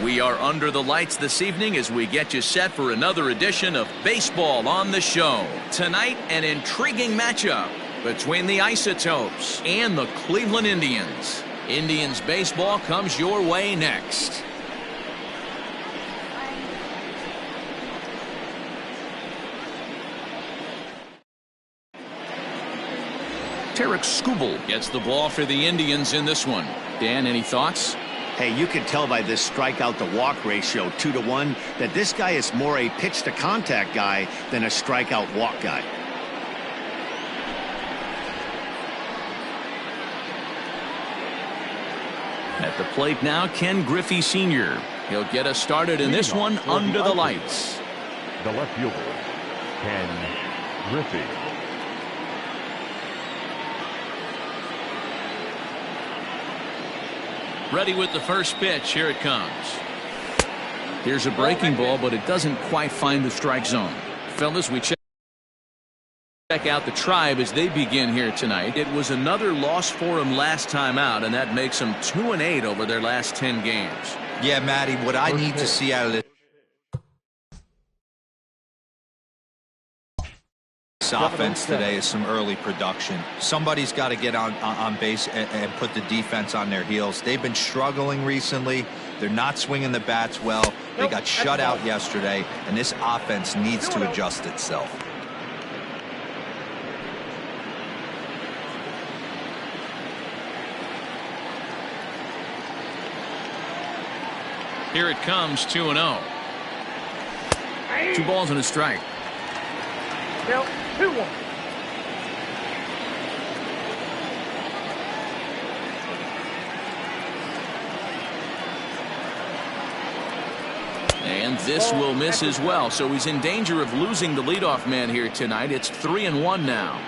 We are under the lights this evening as we get you set for another edition of Baseball on the Show. Tonight, an intriguing matchup between the Isotopes and the Cleveland Indians. Indians baseball comes your way next. Tarik Skabul gets the ball for the Indians in this one. Dan, any thoughts? Hey, you can tell by this strikeout to walk ratio 2-to-1 that this guy is more a pitch to contact guy than a strikeout walk guy. At the plate now, Ken Griffey Sr. He'll get us started in this one under the lights. The left fielder, Ken Griffey. Ready with the first pitch. Here it comes. Here's a breaking ball, but it doesn't quite find the strike zone. Fellas, we check out the Tribe as they begin here tonight. It was another loss for them last time out, and that makes them 2-8 over their last 10 games. Yeah, Matty, what I need to see out of this offense today is some early production. Somebody's got to get on base and put the defense on their heels. They've been struggling recently. They're not swinging the bats well. They got shut out yesterday, and this offense needs to adjust itself. Here it comes, 2-0. 2 balls and a strike. 2-1. And this will miss as well, so he's in danger of losing the leadoff man here tonight. It's 3-1 now.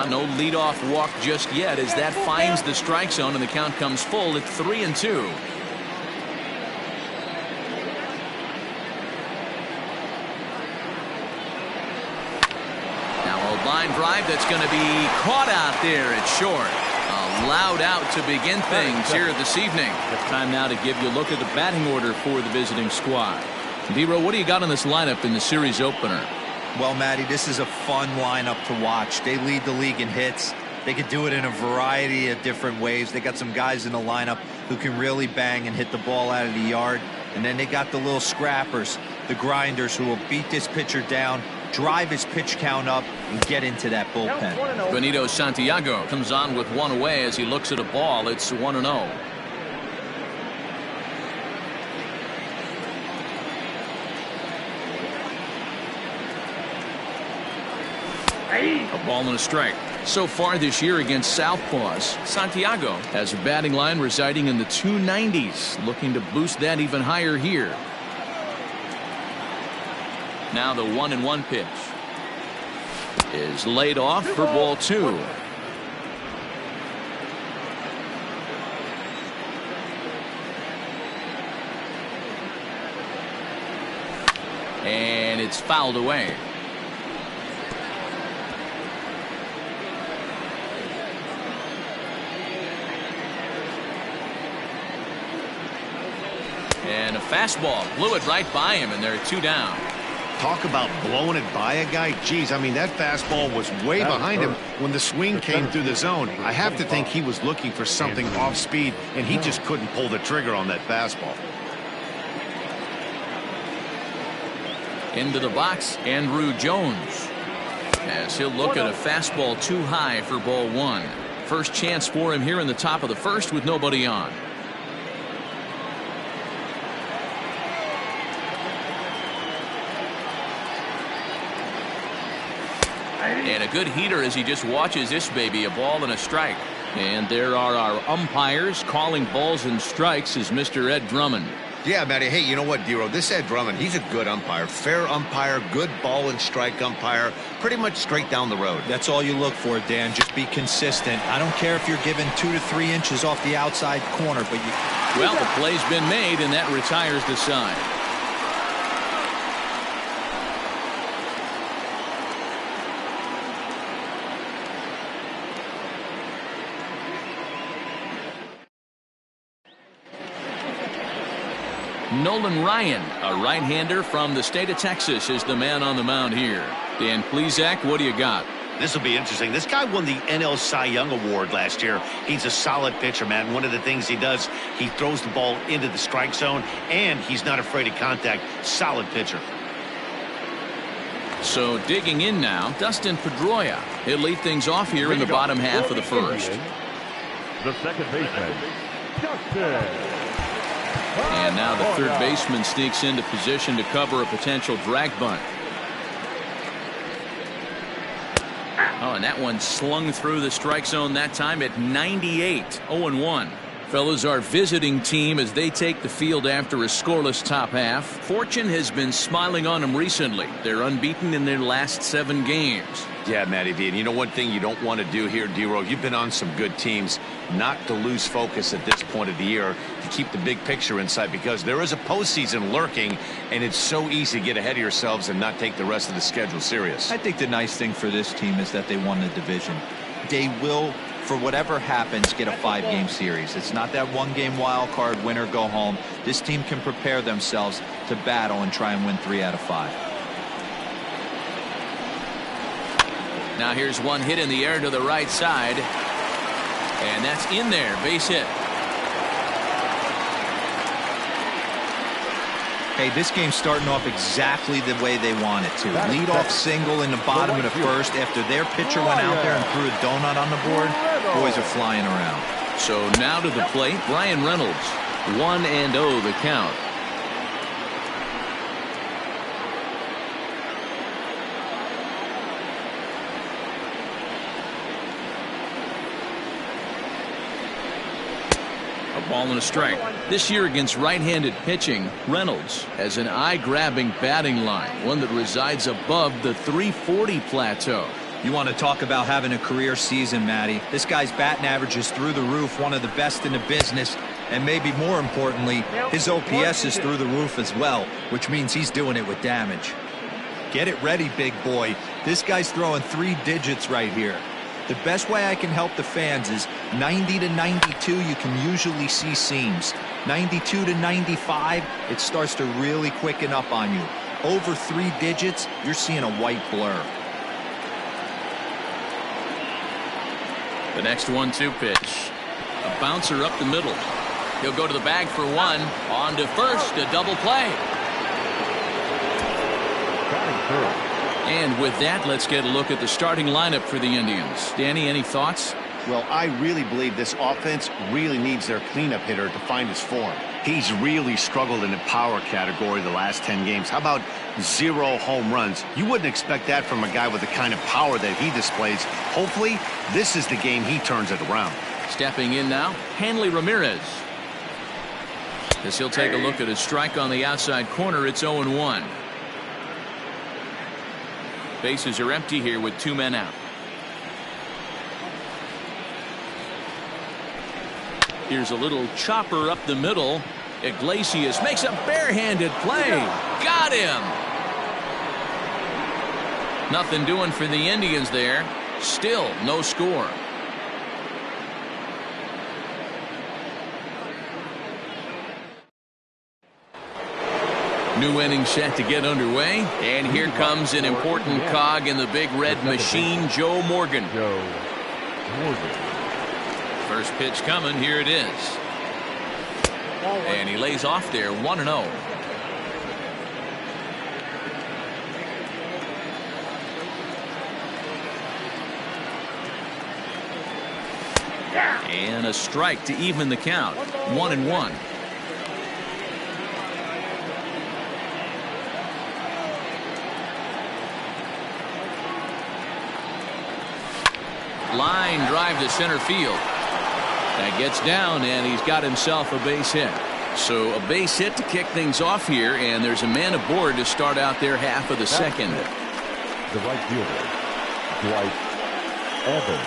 No leadoff walk just yet as that finds the strike zone and the count comes full at 3-2. Now a line drive that's going to be caught out there at short. A loud out to begin things here this evening. It's time now to give you a look at the batting order for the visiting squad. D-Row, what do you got on this lineup in the series opener? Well, Matty, this is a fun lineup to watch. They lead the league in hits. They could do it in a variety of different ways. They got some guys in the lineup who can really bang and hit the ball out of the yard. And then they got the little scrappers, the grinders, who will beat this pitcher down, drive his pitch count up, and get into that bullpen. Benito Santiago comes on with one away as he looks at a ball. It's 1-0. A ball and a strike. So far this year against Southpaws, Santiago has a batting line residing in the 290s, looking to boost that even higher here. Now the 1-1 pitch is laid off for ball 2. And it's fouled away. And a fastball blew it right by him, and there are 2 down. Talk about blowing it by a guy. Geez, I mean, that fastball was way behind him when the swing came through the zone. I have to think he was looking for something off speed, and he just couldn't pull the trigger on that fastball. Into the box, Andrew Jones, as he'll look at a fastball too high for ball 1. First chance for him here in the top of the first with nobody on. And a good heater as he just watches this baby, a ball and a strike. And there are our umpires calling balls and strikes is Mr. Ed Drummond. Yeah, Matty. Hey, you know what, D-Row? This Ed Drummond, he's a good umpire. Fair umpire, good ball and strike umpire. Pretty much straight down the road. That's all you look for, Dan. Just be consistent. I don't care if you're given 2 to 3 inches off the outside corner, but you... Well, the play's been made, and that retires the side. Nolan Ryan, a right-hander from the state of Texas, is the man on the mound here. Dan Plesac, what do you got? This will be interesting. This guy won the NL Cy Young Award last year. He's a solid pitcher, man. One of the things he does, he throws the ball into the strike zone, and he's not afraid of contact. Solid pitcher. So digging in now, Dustin Pedroia. He'll lead things off here in the bottom half of the first. The second baseman, Dustin. And now the third baseman sneaks into position to cover a potential drag bunt. Oh, and that one slung through the strike zone that time at 98. 0-1. Fellas, our visiting team as they take the field after a scoreless top half. Fortune has been smiling on them recently. They're unbeaten in their last 7 games. Yeah, Matty V. And you know one thing you don't want to do here, D-Row, you've been on some good teams, not to lose focus at this point of the year, to keep the big picture in sight, because there is a postseason lurking, and it's so easy to get ahead of yourselves and not take the rest of the schedule serious. I think the nice thing for this team is that they won the division. They will, for whatever happens, get a 5-game series. It's not that 1-game wild card, win or go home. This team can prepare themselves to battle and try and win 3 out of 5. Now here's one hit in the air to the right side. And that's in there. Base hit. Hey, this game's starting off exactly the way they want it to. Lead-off single in the bottom of the first after their pitcher went out there and threw a donut on the board. Boys are flying around. So now to the plate, Brian Reynolds. 1-0 the count. Ball and a strike. This year against right-handed pitching, Reynolds has an eye-grabbing batting line, one that resides above the 340 plateau. You want to talk about having a career season, Matty. This guy's batting average is through the roof, one of the best in the business, and maybe more importantly, his OPS is through the roof as well, which means he's doing it with damage. Get it ready, big boy. This guy's throwing 3 digits right here. The best way I can help the fans is 90 to 92, you can usually see seams. 92 to 95, it starts to really quicken up on you. Over 3 digits, you're seeing a white blur. The next 1-2 pitch. A bouncer up the middle. He'll go to the bag for one. On to first, a double play. And with that, let's get a look at the starting lineup for the Indians. Danny, any thoughts? Well, I really believe this offense really needs their cleanup hitter to find his form. He's really struggled in the power category the last 10 games. How about 0 home runs? You wouldn't expect that from a guy with the kind of power that he displays. Hopefully, this is the game he turns it around. Stepping in now, Hanley Ramirez. As he'll take a look at his strike on the outside corner, it's 0-1. Bases are empty here with 2 men out. Here's a little chopper up the middle. Iglesias makes a barehanded play. Got him. Nothing doing for the Indians there. Still no score. New inning set to get underway, and here comes an important cog in the big red machine, Joe Morgan. First pitch coming, here it is. And he lays off there, 1-0. And a strike to even the count, 1-1. Line drive to center field. That gets down, and he's got himself a base hit. So a base hit to kick things off here, and there's a man aboard to start out their half of the second. The right fielder, Dwight Evans.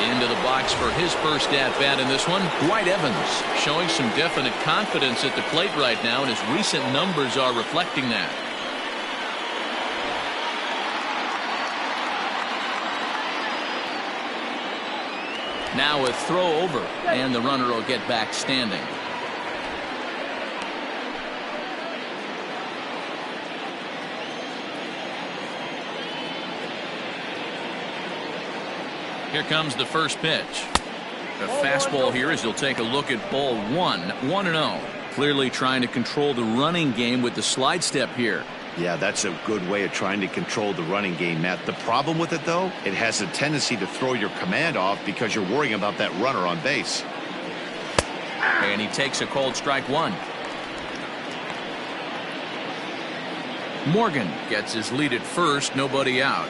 Into the box for his first at-bat in this one, Dwight Evans, showing some definite confidence at the plate right now, and his recent numbers are reflecting that. Now a throw over, and the runner will get back standing. Here comes the first pitch. A fastball here as he'll take a look at ball 1-0. Clearly trying to control the running game with the slide step here. Yeah, that's a good way of trying to control the running game, Matt. The problem with it, though, it has a tendency to throw your command off because you're worrying about that runner on base. And he takes a called strike one. Morgan gets his lead at first, nobody out.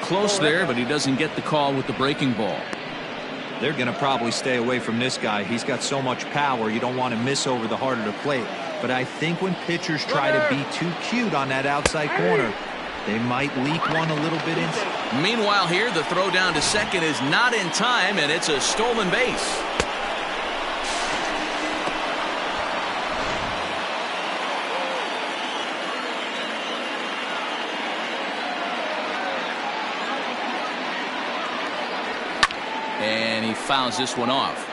Close there, but he doesn't get the call with the breaking ball. They're going to probably stay away from this guy. He's got so much power, you don't want to miss over the heart of the plate. But I think when pitchers try to be too cute on that outside corner, they might leak one a little bit inside. Meanwhile here, the throw down to second is not in time, and it's a stolen base. And he fouls this one off.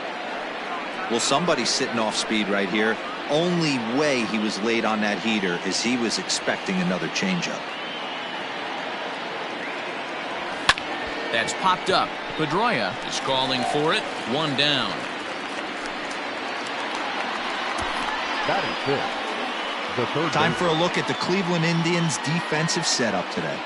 Well, somebody's sitting off speed right here. Only way he was late on that heater is he was expecting another changeup. That's popped up. Pedroia is calling for it. One down. That is it. The third Time for a look at the Cleveland Indians defensive setup today.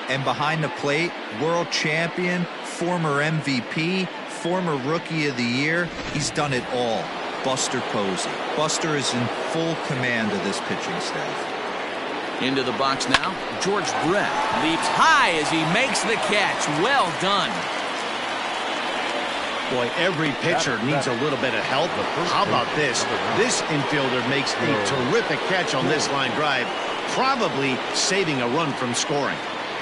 And behind the plate, world champion, former MVP, former Rookie of the Year, he's done it all. Buster Posey. Buster is in full command of this pitching staff. Into the box now. George Brett leaps high as he makes the catch. Well done. Boy, every pitcher needs a little bit of help. How about this? This infielder makes a terrific catch on this line drive, probably saving a run from scoring.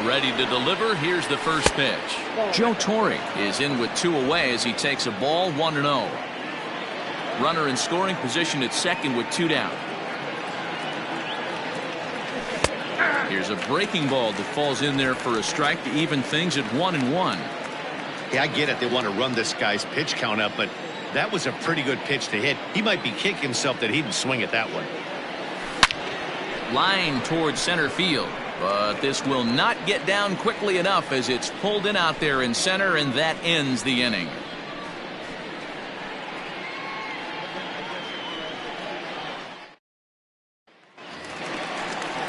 Ready to deliver. Here's the first pitch. Joe Tarik is in with two away as he takes a ball 1-0. Runner in scoring position at second with two down. Here's a breaking ball that falls in there for a strike to even things at 1-1. Yeah, I get it. They want to run this guy's pitch count up, but that was a pretty good pitch to hit. He might be kicking himself that he didn't swing at that one. Line towards center field. But this will not get down quickly enough as it's pulled in out there in center, and that ends the inning.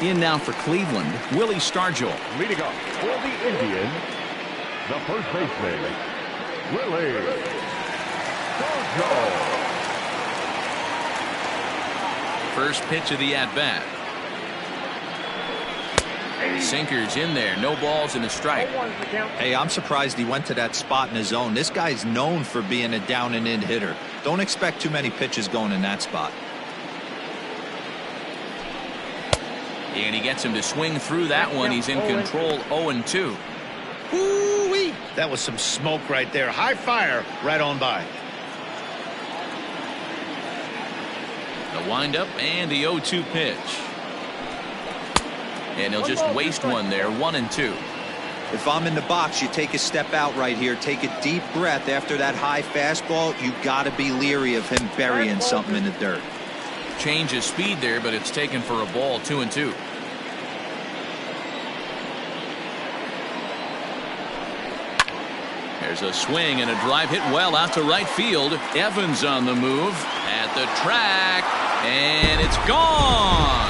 In now for Cleveland, Willie Stargell. leading up for the Indians, the first baseman, Willie Stargell. First pitch of the at-bat. Sinkers in there, no balls and a strike. Hey, I'm surprised he went to that spot in his zone. This guy's known for being a down and in hitter. Don't expect too many pitches going in that spot. And he gets him to swing through that one. He's in control 0-2. Woo-wee! That was some smoke right there. High fire right on by. The windup and the 0-2 pitch. And he'll just waste one there, 1-2. If I'm in the box, you take a step out right here. Take a deep breath after that high fastball. You got to be leery of him burying something in the dirt. Change of speed there, but it's taken for a ball, 2-2. There's a swing and a drive hit well out to right field. Evans on the move at the track, and it's gone.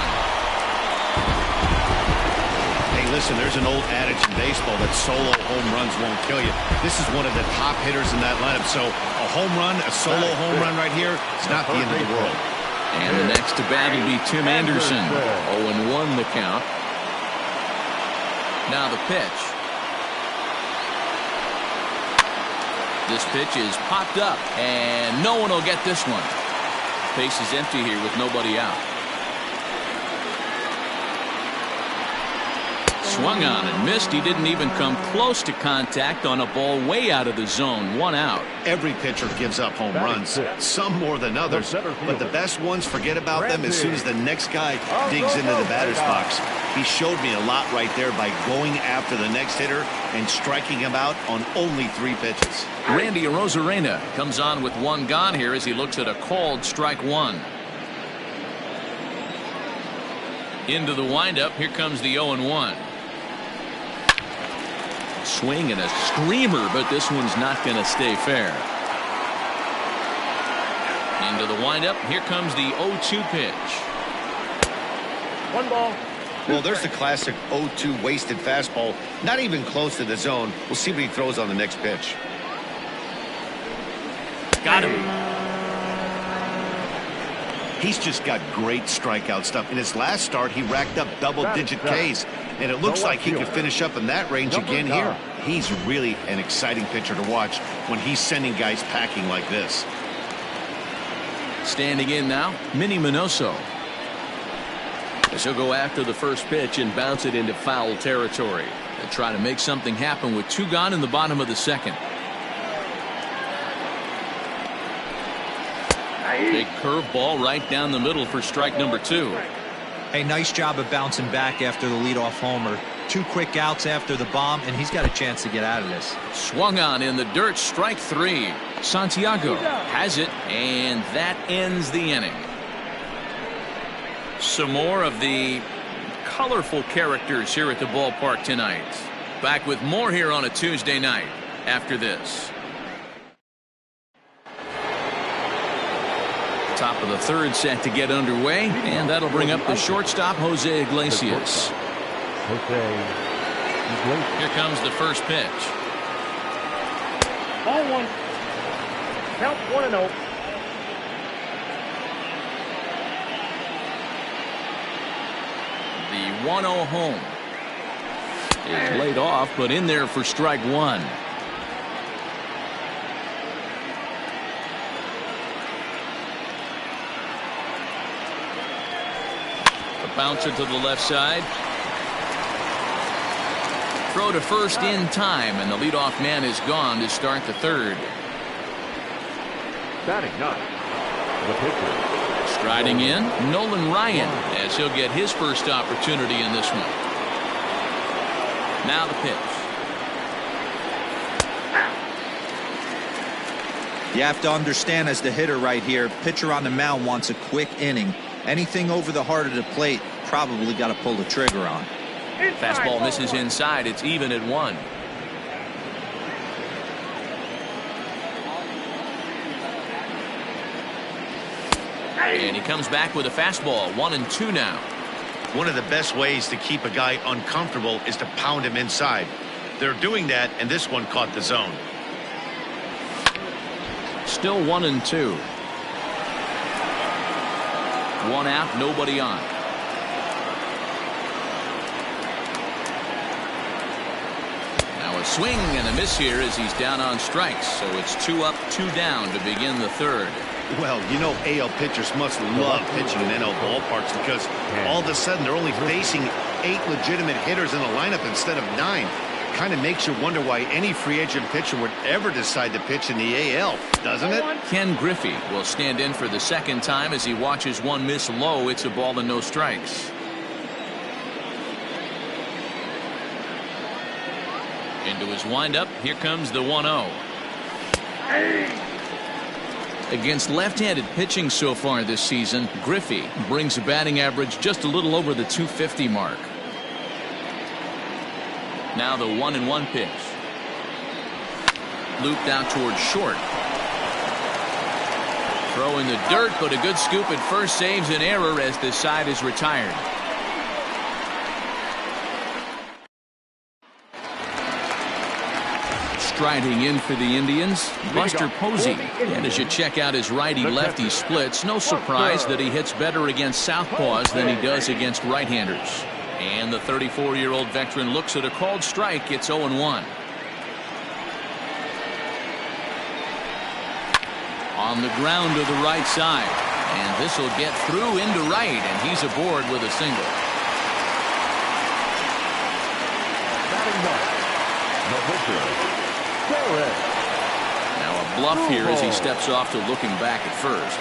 Listen, there's an old adage in baseball that solo home runs won't kill you. This is one of the top hitters in that lineup. So a home run, a solo home run right here, it's not the end of the world. And the next to bat will be Tim Anderson. 0-1 the count. Now the pitch. This pitch is popped up, and no one will get this one. Base is empty here with nobody out. Swung on and missed. He didn't even come close to contact on a ball way out of the zone. 1 out. Every pitcher gives up home runs, some more than others, but the best ones forget about them as soon as the next guy digs into the batter's box. He showed me a lot right there by going after the next hitter and striking him out on only 3 pitches. Randy Arozarena comes on with 1 gone here as he looks at a called strike 1. Into the windup. Here comes the 0-1. Swing and a screamer, but this one's not going to stay fair. Into the windup. Here comes the 0-2 pitch. 1 ball. Well, there's the classic 0-2 wasted fastball, not even close to the zone. We'll see what he throws on the next pitch. Got him. He's just got great strikeout stuff. In his last start, he racked up double-digit Ks, and it looks like he could finish up in that range again here. He's really an exciting pitcher to watch when he's sending guys packing like this. Standing in now, Minnie Minoso. As he'll go after the first pitch and bounce it into foul territory. They'll try to make something happen with 2 gone in the bottom of the second. Big curveball right down the middle for strike number 2. Hey, nice job of bouncing back after the leadoff homer. 2 quick outs after the bomb, and he's got a chance to get out of this. Swung on in the dirt. Strike 3. Santiago has it, and that ends the inning. Some more of the colorful characters here at the ballpark tonight. Back with more here on a Tuesday night after this. Top of the 3rd set to get underway, and that'll bring up the shortstop, Jose Iglesias. Here comes the first pitch. Ball 1. Count 1-0. The 1-0 home is laid off, but in there for strike 1. Bouncer to the left side. Throw to first in time, and the leadoff man is gone to start the 3rd. Batting 9. The pitcher. Striding in, Nolan Ryan, as he'll get his first opportunity in this one. Now the pitch. You have to understand, as the hitter right here, pitcher on the mound wants a quick inning. Anything over the heart of the plate, probably got to pull the trigger on. Fastball misses inside. It's even at 1. And he comes back with a fastball. 1-2 now. One of the best ways to keep a guy uncomfortable is to pound him inside. They're doing that, and this one caught the zone. Still 1-2. 1 out, nobody on. Now a swing and a miss here as he's down on strikes. So it's 2 up, 2 down to begin the 3rd. Well, you know, AL pitchers must love pitching in NL ballparks because all of a sudden they're only facing 8 legitimate hitters in the lineup instead of 9. Kind of makes you wonder why any free agent pitcher would ever decide to pitch in the AL, doesn't it? Ken Griffey will stand in for the 2nd time as he watches one miss low. It's a ball and no strikes. Into his windup. Here comes the 1-0. Against left-handed pitching so far this season, Griffey brings a batting average just a little over the 250 mark. Now the 1-1 pitch. Looped out towards short. Throw in the dirt, but a good scoop at first saves an error as the side is retired. Striding in for the Indians, Buster Posey. And as you check out his righty-lefty splits, no surprise that he hits better against southpaws than he does against right-handers. And the 34-year-old veteran looks at a called strike. It's 0-1. On the ground to the right side. And this will get through into right, and he's aboard with a single. batting ninth, the pitcher, Tarik. Now a bluff here as he steps off to looking back at first.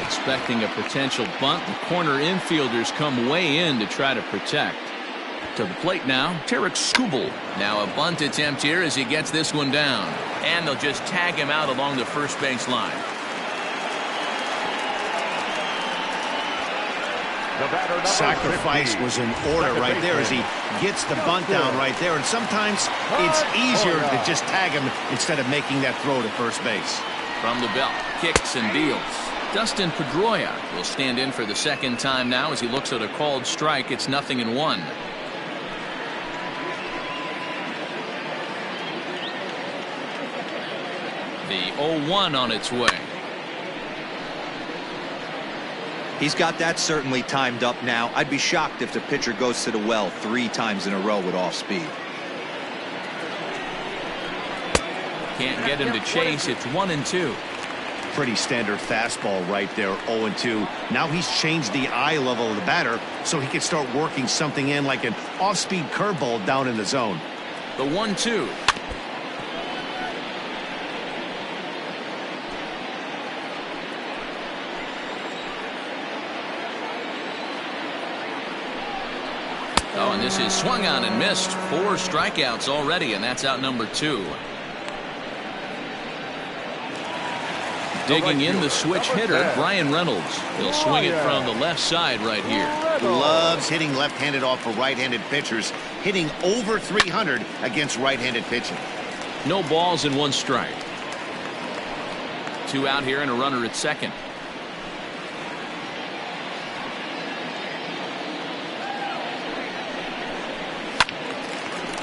Expecting a potential bunt, the corner infielders come way in to try to protect. To the plate now, Tarik Skabul. Now a bunt attempt here as he gets this one down. And they'll just tag him out along the first base line. Sacrifice was in order right there as he gets the bunt down right there. And sometimes it's easier to just tag him instead of making that throw to first base. From the belt, kicks and deals. Dustin Pedroia will stand in for the second time now as he looks at a called strike. It's 0-1. The 0-1 on its way. He's got that certainly timed up now. I'd be shocked if the pitcher goes to the well 3 times in a row with off speed. Can't get him to chase. It's 1-2. Pretty standard fastball right there, 0-2. Now he's changed the eye level of the batter so he can start working something in like an off-speed curveball down in the zone. The 1-2. Oh, and this is swung on and missed. 4 strikeouts already, and that's out number 2. Digging in the switch hitter, Brian Reynolds. He'll swing it from the left side right here. Loves hitting left-handed off for right-handed pitchers, hitting over 300 against right-handed pitching. No balls and 1 strike. 2 out here and a runner at second.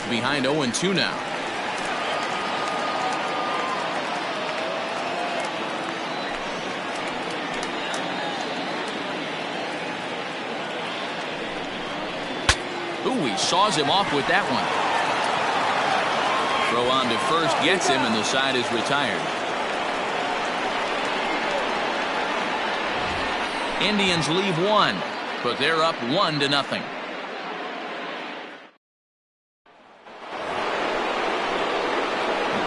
Behind 0-2 now. Ooh, he saws him off with that one. Throw on to first gets him, and the side is retired. Indians leave 1, but they're up 1-0.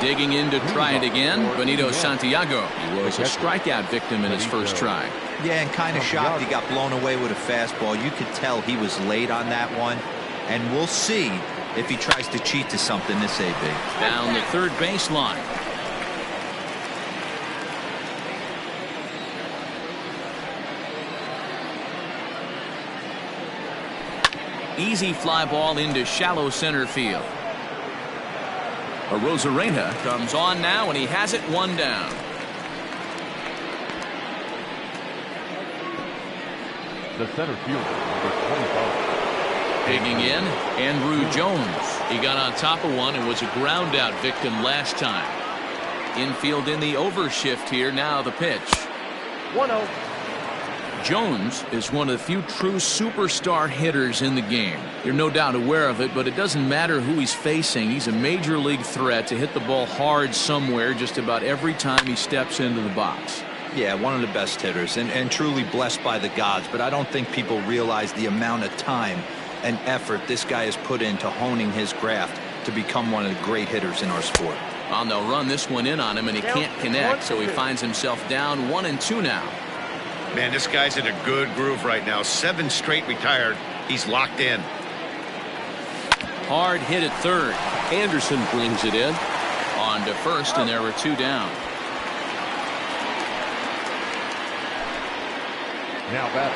Digging in to try it again, Benito Santiago. He was a strikeout victim in his first try. Yeah, and kind of shocked he got blown away with a fastball. You could tell he was late on that one. And we'll see if he tries to cheat to something this AB. Down the third base line. Easy fly ball into shallow center field. Arozarena comes on now, and he has it 1 down. The center fielder, number 25. Digging in, Andrew Jones. He got on top of one and was a ground out victim last time. Infield in the overshift here. Now the pitch. 1-0. Jones is one of the few true superstar hitters in the game. You're no doubt aware of it, but it doesn't matter who he's facing. He's a major league threat to hit the ball hard somewhere just about every time he steps into the box. Yeah, one of the best hitters and truly blessed by the gods, but I don't think people realize the amount of time and effort this guy has put into honing his craft to become one of the great hitters in our sport. Well, they'll run this one in on him, and he can't connect, so he finds himself down 1-2 now. Man, this guy's in a good groove right now. 7 straight retired. He's locked in. Hard hit at third. Anderson brings it in. On to first, and there were 2 down. Now back,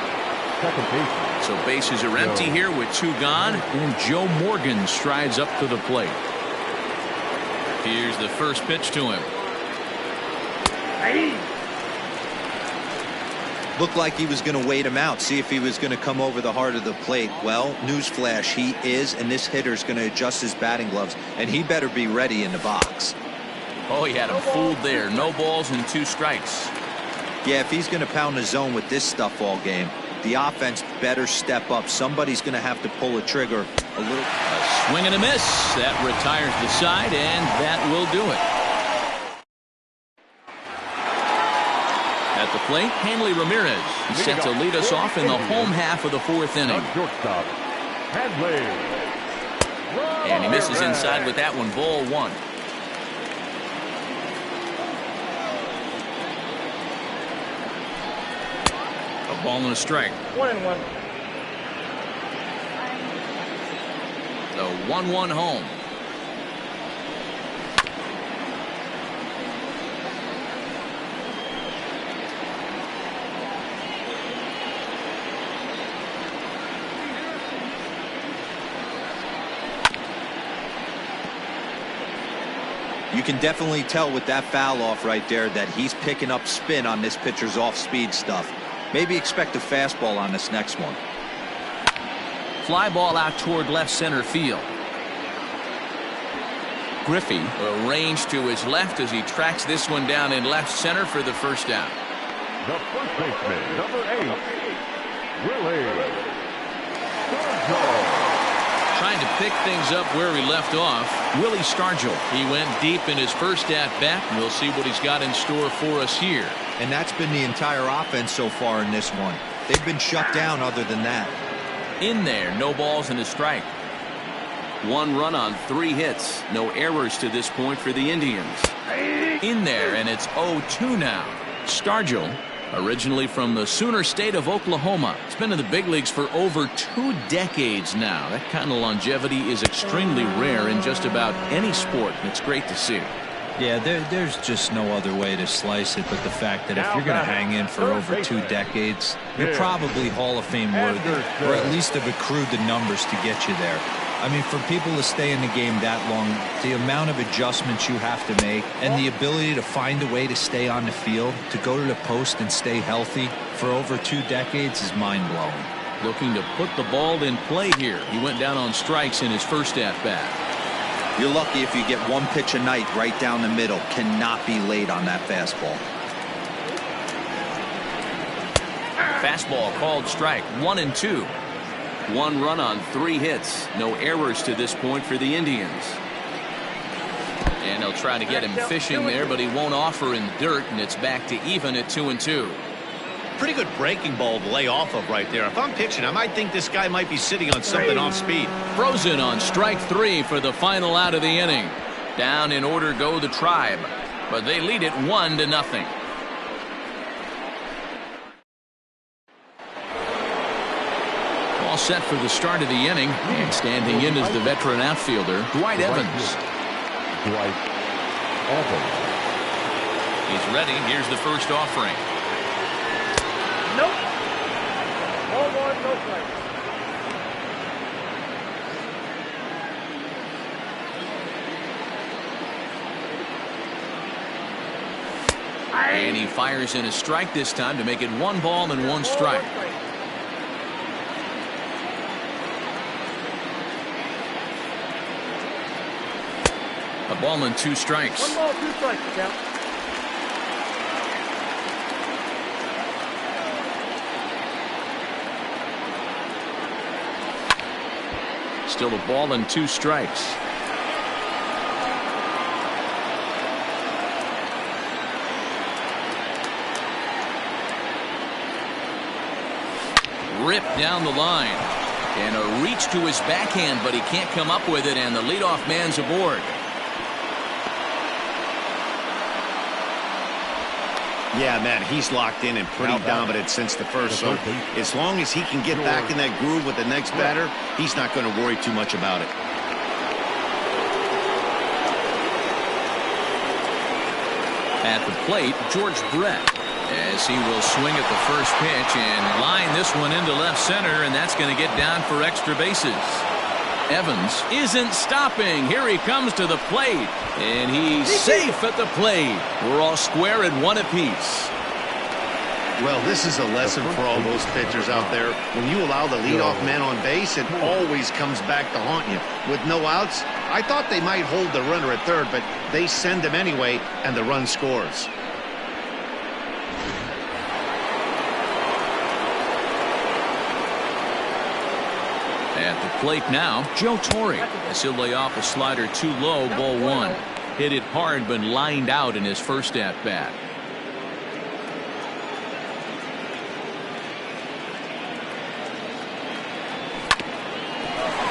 second baseman. So bases are empty here with 2 gone, and Joe Morgan strides up to the plate. Here's the first pitch to him. Looked like he was going to wait him out, see if he was going to come over the heart of the plate. Well, newsflash, he is, and this hitter's going to adjust his batting gloves, and he better be ready in the box. Oh, he had him fooled there. No balls and 2 strikes. Yeah, if he's going to pound the zone with this stuff all game, the offense better step up. Somebody's going to have to pull a trigger a little. A swing and a miss. That retires the side, and that will do it. At the plate, Hanley Ramirez. He's set to lead us off in the home half of the fourth inning. Shortstop, Hanley. And he misses inside with that one, ball one. A ball and a strike. 1-1. The 1-1 home. You can definitely tell with that foul off right there that he's picking up spin on this pitcher's off-speed stuff. Maybe expect a fastball on this next one. Fly ball out toward left center field. Griffey arranged to his left as he tracks this one down in left center for the first out. The first baseman, number 8, Willie. Trying to pick things up where he left off, Willie Stargell. He went deep in his first at-bat, and we'll see what he's got in store for us here. And that's been the entire offense so far in this one. They've been shut down other than that. In there, no balls and a strike. 1 run on 3 hits. No errors to this point for the Indians. In there, and it's 0-2 now. Stargell, originally from the Sooner State of Oklahoma. He's been in the big leagues for over 2 decades now. That kind of longevity is extremely rare in just about any sport. It's great to see. Yeah, there's just no other way to slice it but the fact that if you're going to hang in for over 2 decades, you're probably Hall of Fame worthy, or at least have accrued the numbers to get you there. I mean, for people to stay in the game that long, the amount of adjustments you have to make and the ability to find a way to stay on the field, to go to the post and stay healthy for over 2 decades is mind-blowing. Looking to put the ball in play here. He went down on strikes in his first at-bat. You're lucky if you get 1 pitch a night right down the middle. Cannot be late on that fastball. Fastball called strike. 1-2. 1 run on 3 hits. No errors to this point for the Indians. And they'll try to get him fishing there, but he won't offer in the dirt, and it's back to even at 2-2. Pretty good breaking ball to lay off of right there. If I'm pitching, I might think this guy might be sitting on something off speed. Frozen on strike 3 for the final out of the inning. Down in order go the Tribe, but they lead it 1-0. All set for the start of the inning, and standing in is the veteran outfielder Dwight Evans. Dwight Evans. He's ready. Here's the first offering. Nope. 1-1, no strike. And he fires in a strike this time to make it 1 ball and 1 strike. A ball and 2 strikes. 1 ball, 2 strikes, count. Still a ball and 2 strikes. Ripped down the line. And a reach to his backhand, but he can't come up with it, and the leadoff man's aboard. Yeah, man, he's locked in and pretty dominant since the first. So as long as he can get back in that groove with the next batter, he's not going to worry too much about it. At the plate, George Brett, as he will swing at the first pitch and line this one into left center, and that's going to get down for extra bases. Evans isn't stopping. Here he comes to the plate, and he's safe at the plate. We're all square at 1 apiece. Well, this is a lesson for all those pitchers out there. When you allow the leadoff man on base, it always comes back to haunt you. With no outs, I thought they might hold the runner at third, but they send him anyway, and the run scores. At the plate now, Joe Torre, as he'll lay off a slider too low, ball 1. Hit it hard, but lined out in his first at-bat.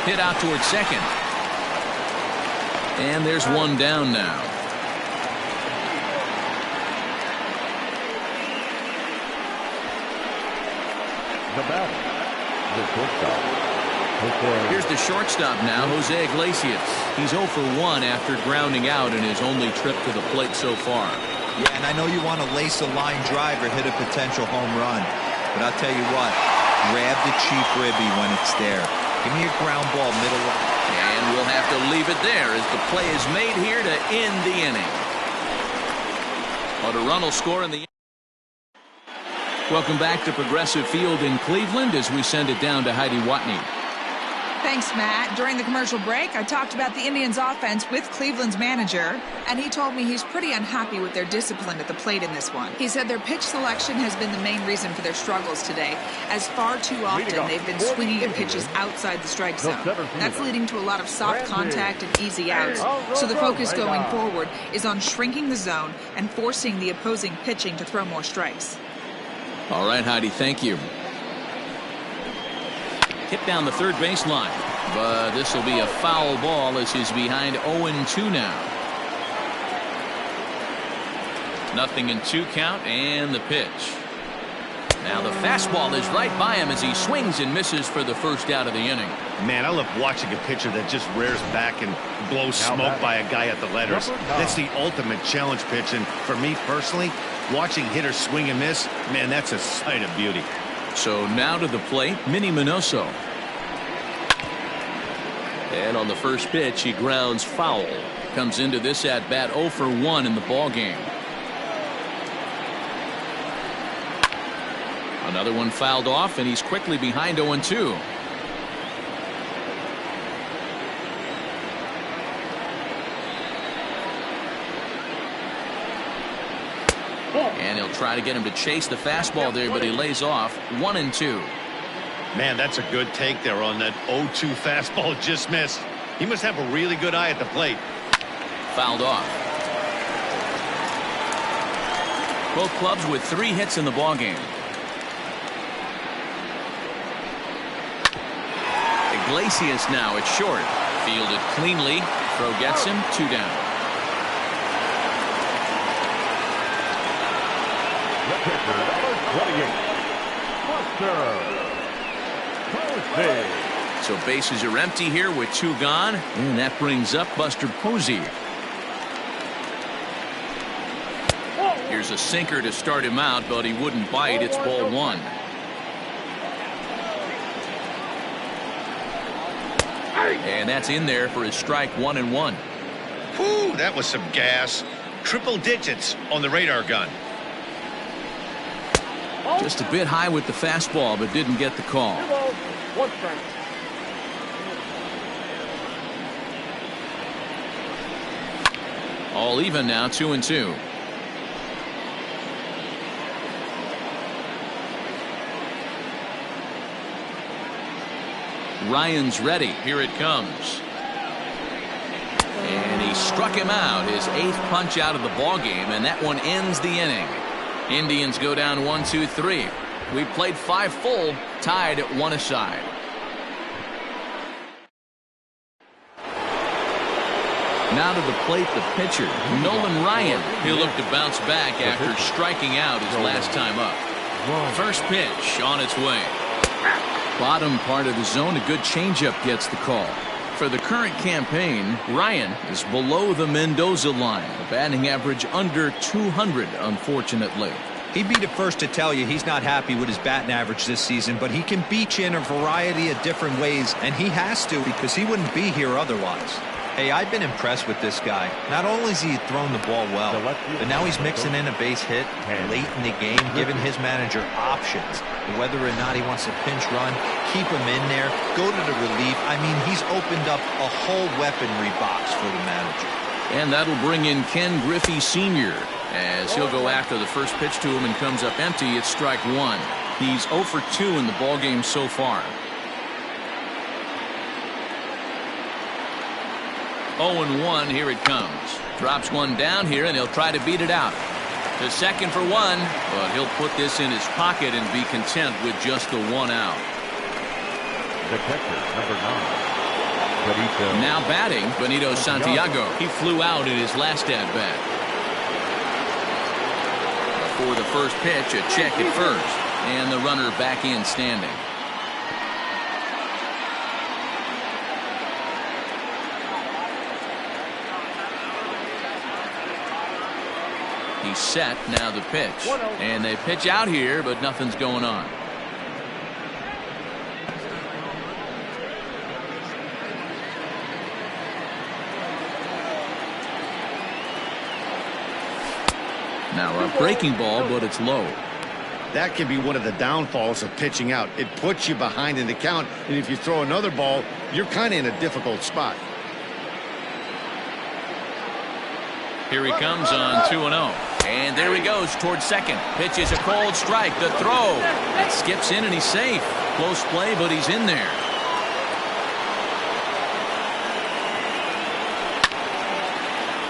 Hit out towards second. And there's one down now. The batter, the shortstop. Here's the shortstop now, Jose Iglesias. He's 0 for 1 after grounding out in his only trip to the plate so far. Yeah, and I know you want to lace a line drive or hit a potential home run. But I'll tell you what, grab the cheap ribby when it's there. Give me a ground ball middle. And we'll have to leave it there as the play is made here to end the inning. But a run will score in the inning. Welcome back to Progressive Field in Cleveland as we send it down to Heidi Watney. Thanks, Matt. During the commercial break, I talked about the Indians' offense with Cleveland's manager, and he told me he's pretty unhappy with their discipline at the plate in this one. He said their pitch selection has been the main reason for their struggles today, as far too often they've been swinging at pitches outside the strike zone. That's leading to a lot of soft contact and easy outs. So the focus going forward is on shrinking the zone and forcing the opposing pitching to throw more strikes. All right, Heidi, thank you. Hit down the third baseline, but this will be a foul ball as he's behind 0-2 now. 0-2 count and the pitch. Now the fastball is right by him as he swings and misses for the first out of the inning. Man, I love watching a pitcher that just rears back and blows smoke by a guy at the letters. That's the ultimate challenge pitch, and for me personally, watching hitters swing and miss, man, that's a sight of beauty. So now to the plate, Minnie Minoso. And on the first pitch, he grounds foul. Comes into this at bat 0 for 1 in the ball game. Another one fouled off, and he's quickly behind 0-2. And he'll try to get him to chase the fastball there, but he lays off. 1-2. Man, that's a good take there on that 0-2 fastball just missed. He must have a really good eye at the plate. Fouled off. Both clubs with 3 hits in the ball game. Iglesias now at short. Fielded cleanly. Throw gets him. 2 down. The pitcher, number 28, Buster. So bases are empty here with 2 gone, and that brings up Buster Posey. Here's a sinker to start him out, but he wouldn't bite. It's ball 1. And that's in there for his strike 1-1. Whew, that was some gas. Triple digits on the radar gun. Just a bit high with the fastball, but didn't get the call. 1 strike. All even now, 2-2. Ryan's ready. Here it comes. And he struck him out. His 8th punch out of the ball game, and that one ends the inning. Indians go down 1-2-3. We played 5 full, tied at 1 aside. Now to the plate, the pitcher, Nolan Ryan. He'll look to bounce back after striking out his last time up. First pitch on its way. Bottom part of the zone, a good changeup gets the call. For the current campaign, Ryan is below the Mendoza line, a batting average under 200, unfortunately. He'd be the first to tell you he's not happy with his batting average this season, but he can beat you in a variety of different ways, and he has to because he wouldn't be here otherwise. Hey, I've been impressed with this guy. Not only has he thrown the ball well, but now he's mixing in a base hit late in the game, giving his manager options. Whether or not he wants to pinch run, keep him in there, go to the relief. I mean, he's opened up a whole weaponry box for the manager. And that'll bring in Ken Griffey Sr. as he'll go after the first pitch to him and comes up empty. It's strike 1. He's 0 for 2 in the ballgame so far. 0-1, here it comes. Drops one down here, and he'll try to beat it out. To second for 1, but he'll put this in his pocket and be content with just the 1 out. The catcher, number 9, Now batting, Benito Santiago. He flew out in his last at-bat. For the first pitch, a check at first. And the runner back in standing. He's set. Now the pitch. And they pitch out here, but nothing's going on. Now a breaking ball, but it's low. That can be one of the downfalls of pitching out. It puts you behind in the count, and if you throw another ball, you're kind of in a difficult spot. Here he comes on 2-0. And there he goes towards second. Pitch is a cold strike. The throw. That skips in and he's safe. Close play, but he's in there.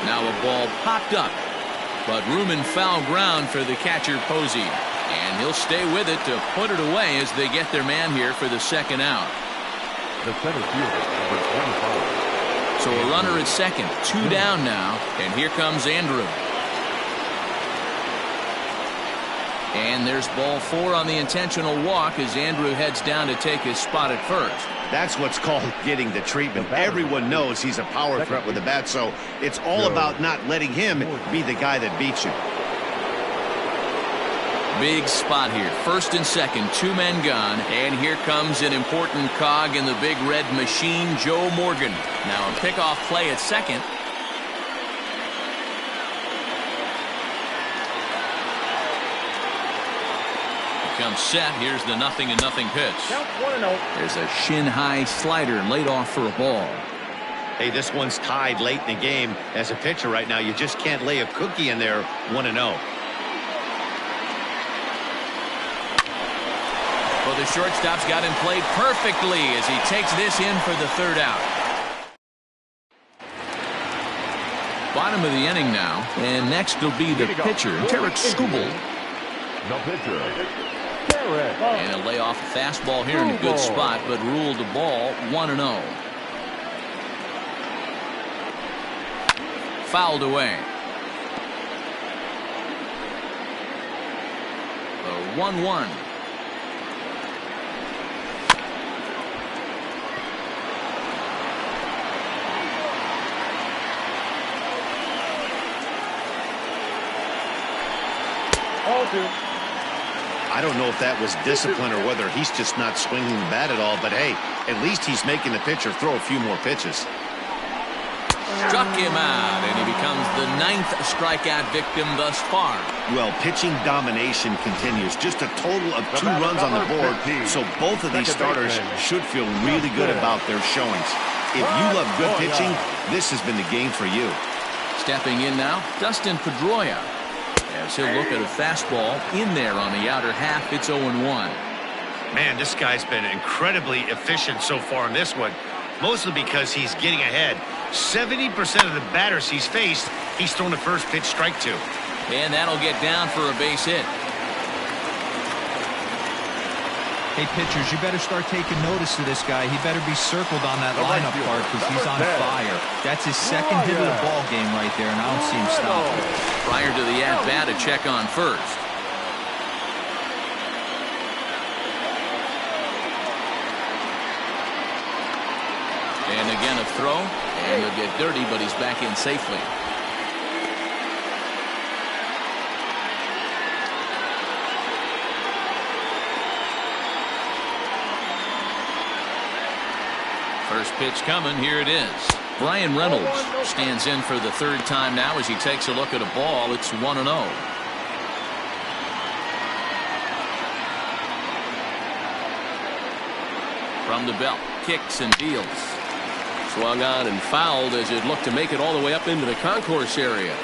Now a ball popped up, but room and foul ground for the catcher Posey. And he'll stay with it to put it away as they get their man here for the second out. The center fielder, number 25. So a runner at second, 2 down now, and here comes Andrew. And there's ball 4 on the intentional walk as Andrew heads down to take his spot at first. That's what's called getting the treatment. Everyone knows he's a power threat with the bat, so it's all about not letting him be the guy that beats you. Big spot here. First and second, 2 men gone. And here comes an important cog in the big red machine, Joe Morgan. Now a pickoff play at second. He comes set. Here's the 0-0 pitch. Count 1-0. There's a shin-high slider laid off for a ball. Hey, this one's tied late in the game. As a pitcher right now, you just can't lay a cookie in there 1-0. Well, the shortstop's got him played perfectly as he takes this in for the third out. Bottom of the inning now, and next will be the pitcher, Tarik Skabul. No pitcher. Tarik. And he'll lay off a fastball here in a good spot, but ruled the ball 1-0. Fouled away. The 1-1. I don't know if that was discipline or whether he's just not swinging the bat at all, but hey, at least he's making the pitcher throw a few more pitches. Struck him out, and he becomes the 9th strikeout victim thus far. Well, pitching domination continues. Just a total of 2 runs on the board, so both of these starters should feel really good about their showings. If you love good pitching, this has been the game for you. Stepping in now, Dustin Pedroia. As he'll look at a fastball in there on the outer half, it's 0-1. Man, this guy's been incredibly efficient so far in this one, mostly because he's getting ahead. 70% of the batters he's faced, he's thrown the first pitch strike to. And that'll get down for a base hit. Hey, pitchers, you better start taking notice of this guy. He better be circled on that lineup card because he's on fire. That's his second hit of the ball game right there, and I don't see him stopping. Prior to the at-bat, a check on first. And again a throw, and he'll get dirty, but he's back in safely. First pitch coming. Here it is. Brian Reynolds stands in for the 3rd time now as he takes a look at a ball. It's 1-0. From the belt, kicks and deals. Swung on and fouled as it looked to make it all the way up into the concourse area.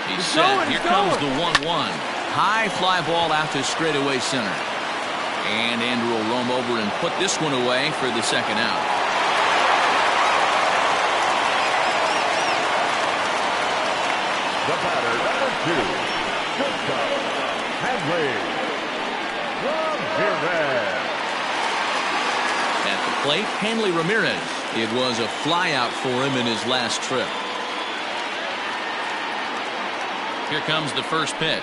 He's set. Here comes the 1-1. High fly ball out to straightaway center. And Andrew will roam over and put this one away for the second out. The batter, number 2. Handling. Ramirez. At the plate, Hanley Ramirez. It was a flyout for him in his last trip. Here comes the first pitch.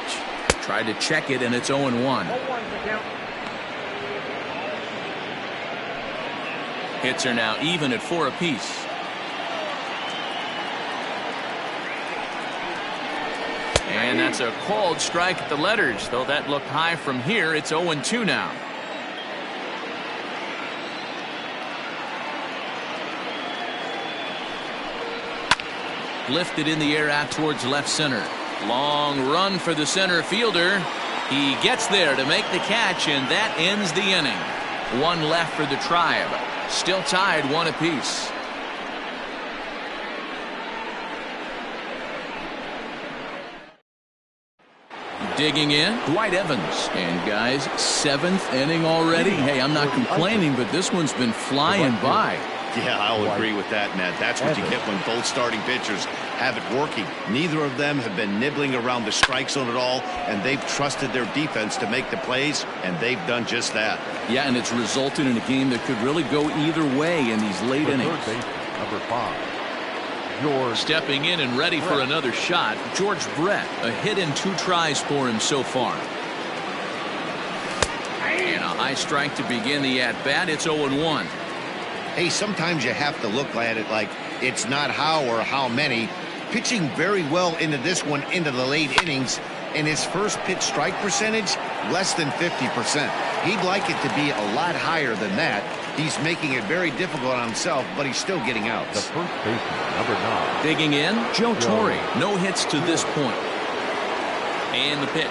Tried to check it, and it's 0-1. 0-1 the count. Hits are now even at 4 apiece. And that's a called strike at the letters, though that looked high from here. It's 0-2 now. Lifted in the air out towards left center. Long run for the center fielder. He gets there to make the catch, and that ends the inning. One left for the Tribe. Still tied 1 apiece. Digging in, Dwight Evans. And guys, 7th inning already. Hey, I'm not complaining, but this one's been flying by. Yeah, I'll agree with that, Matt. That's what you get when both starting pitchers have it working. Neither of them have been nibbling around the strike zone at all, and they've trusted their defense to make the plays, and they've done just that. Yeah, and it's resulted in a game that could really go either way in these late innings. Number 5. George. Stepping in and ready for another shot, George Brett. A hit and 2 tries for him so far. And a high strike to begin the at-bat. It's 0-1. Hey, sometimes you have to look at it like it's not how or how many. Pitching very well into this one into the late innings, and his first pitch strike percentage less than 50%. He'd like it to be a lot higher than that. He's making it very difficult on himself, but he's still getting outs. The first baseman, number 9. Digging in, Joe Torre. No hits to this point. And the pitch.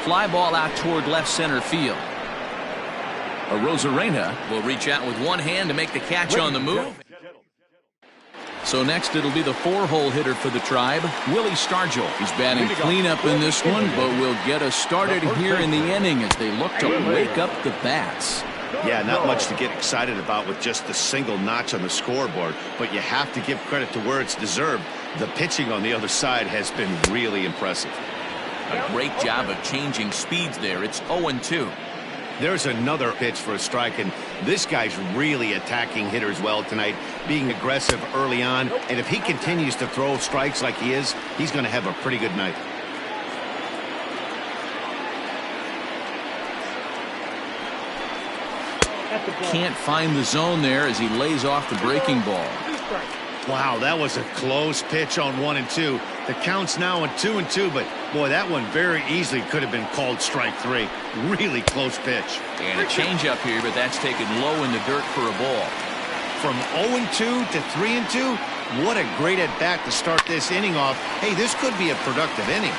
Fly ball out toward left center field. Rosarena will reach out with one hand to make the catch on the move. So next it'll be the 4-hole hitter for the Tribe, Willie Stargell. He's batting cleanup in this one, but will get us started here in the inning as they look to wake up the bats. Yeah, not much to get excited about with just the single notch on the scoreboard, but you have to give credit to where it's deserved. The pitching on the other side has been really impressive. A great job of changing speeds there. It's 0-2. There's another pitch for a strike, and this guy's really attacking hitters well tonight, being aggressive early on, and if he continues to throw strikes like he is, he's going to have a pretty good night. Can't find the zone there as he lays off the breaking ball. Wow, that was a close pitch on 1 and 2. The count's now on 2 and 2, but boy, that one very easily could have been called strike 3. Really close pitch. And a changeup here, but that's taken low in the dirt for a ball. From 0 and 2 to 3 and 2, what a great at bat to start this inning off. Hey, this could be a productive inning.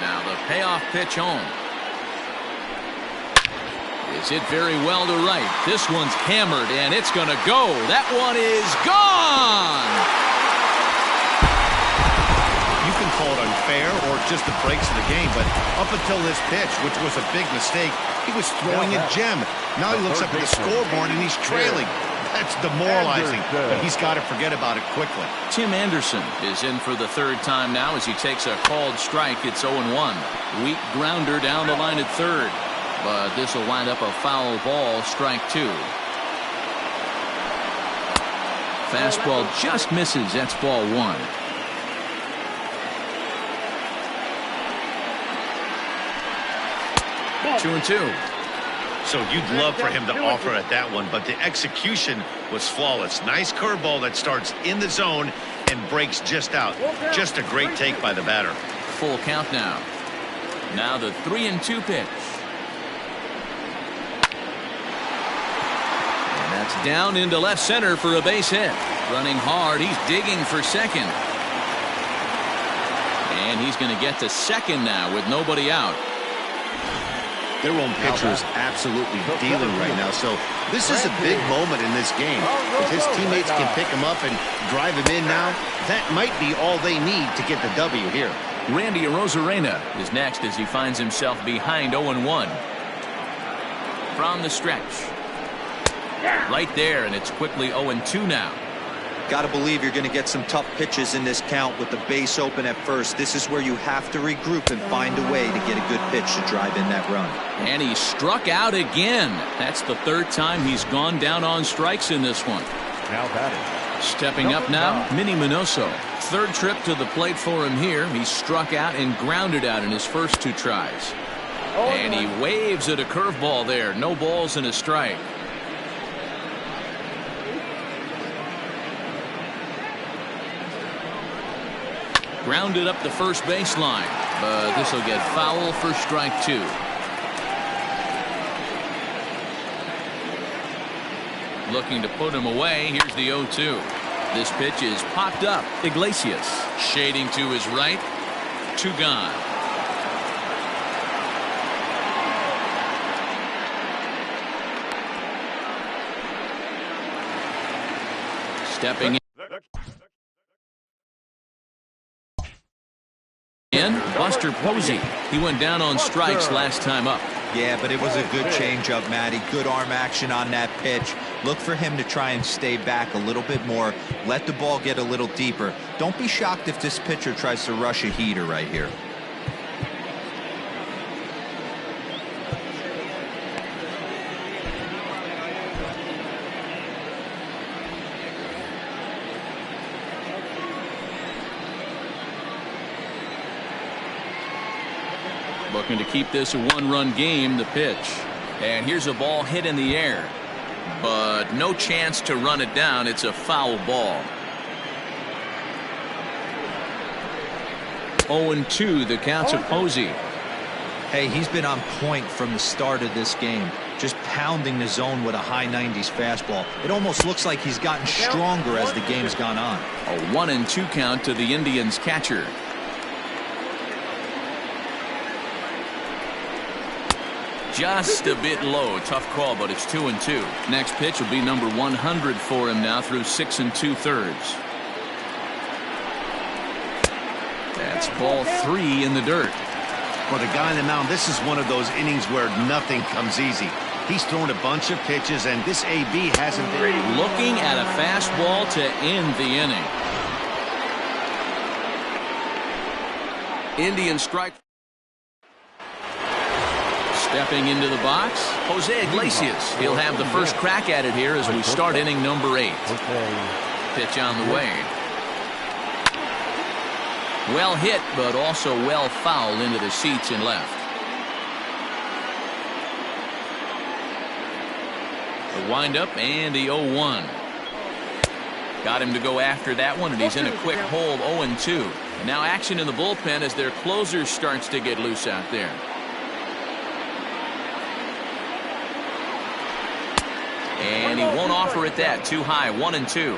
Now the payoff pitch home. Is hit very well to right. This one's hammered, and it's going to go. That one is gone. You can call it unfair or just the breaks of the game, but up until this pitch, which was a big mistake, he was throwing a gem. Now he looks up at the scoreboard, and he's trailing. That's demoralizing, but he's got to forget about it quickly. Tim Anderson is in for the 3rd time now as he takes a called strike. It's 0-1. Weak grounder down the line at 3rd. But this will wind up a foul ball, strike 2. Fastball just misses. That's ball 1. Ball. 2 and 2. So you'd love for him to offer at that one, but the execution was flawless. Nice curveball that starts in the zone and breaks just out. Just a great take by the batter. Full count now. Now the 3 and 2 pitch. That's down into left center for a base hit. Running hard. He's digging for second. And he's going to get to second now with nobody out. Their own pitcher is absolutely dealing right now. So this is a big moment in this game. If his teammates can pick him up and drive him in now, that might be all they need to get the W here. Randy Arozarena is next as he finds himself behind 0-1. From the stretch. Right there, and it's quickly 0-2 now. Got to believe you're going to get some tough pitches in this count with the base open at first. This is where you have to regroup and find a way to get a good pitch to drive in that run. And he struck out again. That's the third time he's gone down on strikes in this one. Now batting. Stepping up now, Minnie Minoso. Third trip to the plate for him here. He struck out and grounded out in his first 2 tries. And he waves at a curveball there. No balls and a strike. Grounded up the first baseline, but this will get foul for strike 2. Looking to put him away. Here's the 0-2. This pitch is popped up. Iglesias shading to his right. 2 gone. Stepping in, Buster Posey. He went down on strikes last time up. Yeah, but it was a good changeup, Matty. Good arm action on that pitch. Look for him to try and stay back a little bit more. Let the ball get a little deeper. Don't be shocked if this pitcher tries to rush a heater right here. Looking to keep this a 1-run game. The pitch, and here's a ball hit in the air, but no chance to run it down. It's a foul ball. 0-2 the count to Posey. Hey, he's been on point from the start of this game, just pounding the zone with a high 90s fastball. It almost looks like he's gotten stronger as the game's gone on. A 1-2 count to the Indians catcher. Just a bit low. Tough call, but it's 2-2. Next pitch will be number 100 for him now through 6 2/3. That's ball 3 in the dirt. For the guy on the mound, this is one of those innings where nothing comes easy. He's thrown a bunch of pitches, and this AB hasn't been looking at a fastball to end the inning. Indian strike. Stepping into the box, Jose Iglesias. He'll have the first crack at it here as we start inning number 8. Pitch on the way. Well hit, but also well fouled into the seats and left. The windup and the 0-1. Got him to go after that one, and he's in a quick hold. 0-2. Now action in the bullpen as their closer starts to get loose out there. And he won't offer it that. Too high. 1-2.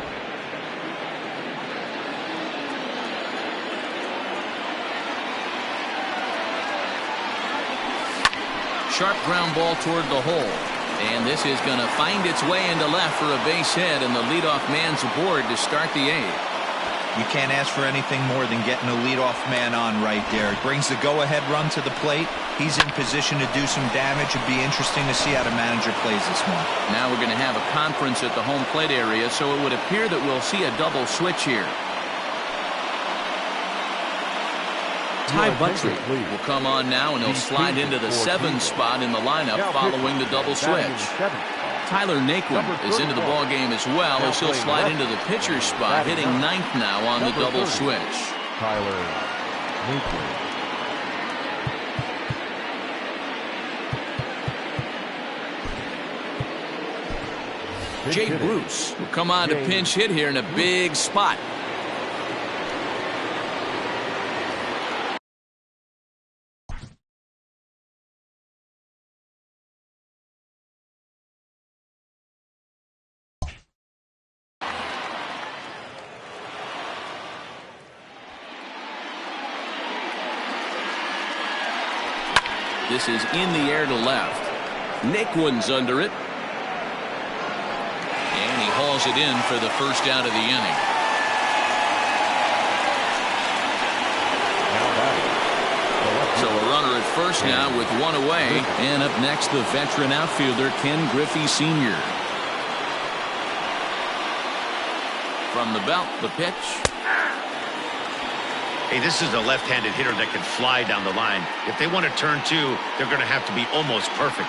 Sharp ground ball toward the hole. And this is going to find its way into left for a base hit, and the leadoff man's aboard to start the 8th. You can't ask for anything more than getting a leadoff man on right there. It brings the go-ahead run to the plate. He's in position to do some damage. It'd be interesting to see how the manager plays this one. Now we're going to have a conference at the home plate area, so it would appear that we'll see a double switch here. Ty Buttrick will come on now, and he'll slide into the 7th spot in the lineup following the double switch. Tyler Naquin is into the ball game as well, as he'll slide into the pitcher's spot, hitting 9th now on the double switch. Tyler Naquin. Jay Bruce will come on to pinch hit here in a big spot. This is in the air to left. Naquin's under it. And he hauls it in for the first out of the inning. So a runner at first now with 1 away. And up next, the veteran outfielder Ken Griffey Sr. From the belt, the pitch. Hey, this is a left-handed hitter that can fly down the line. If they want to turn two, they're going to have to be almost perfect.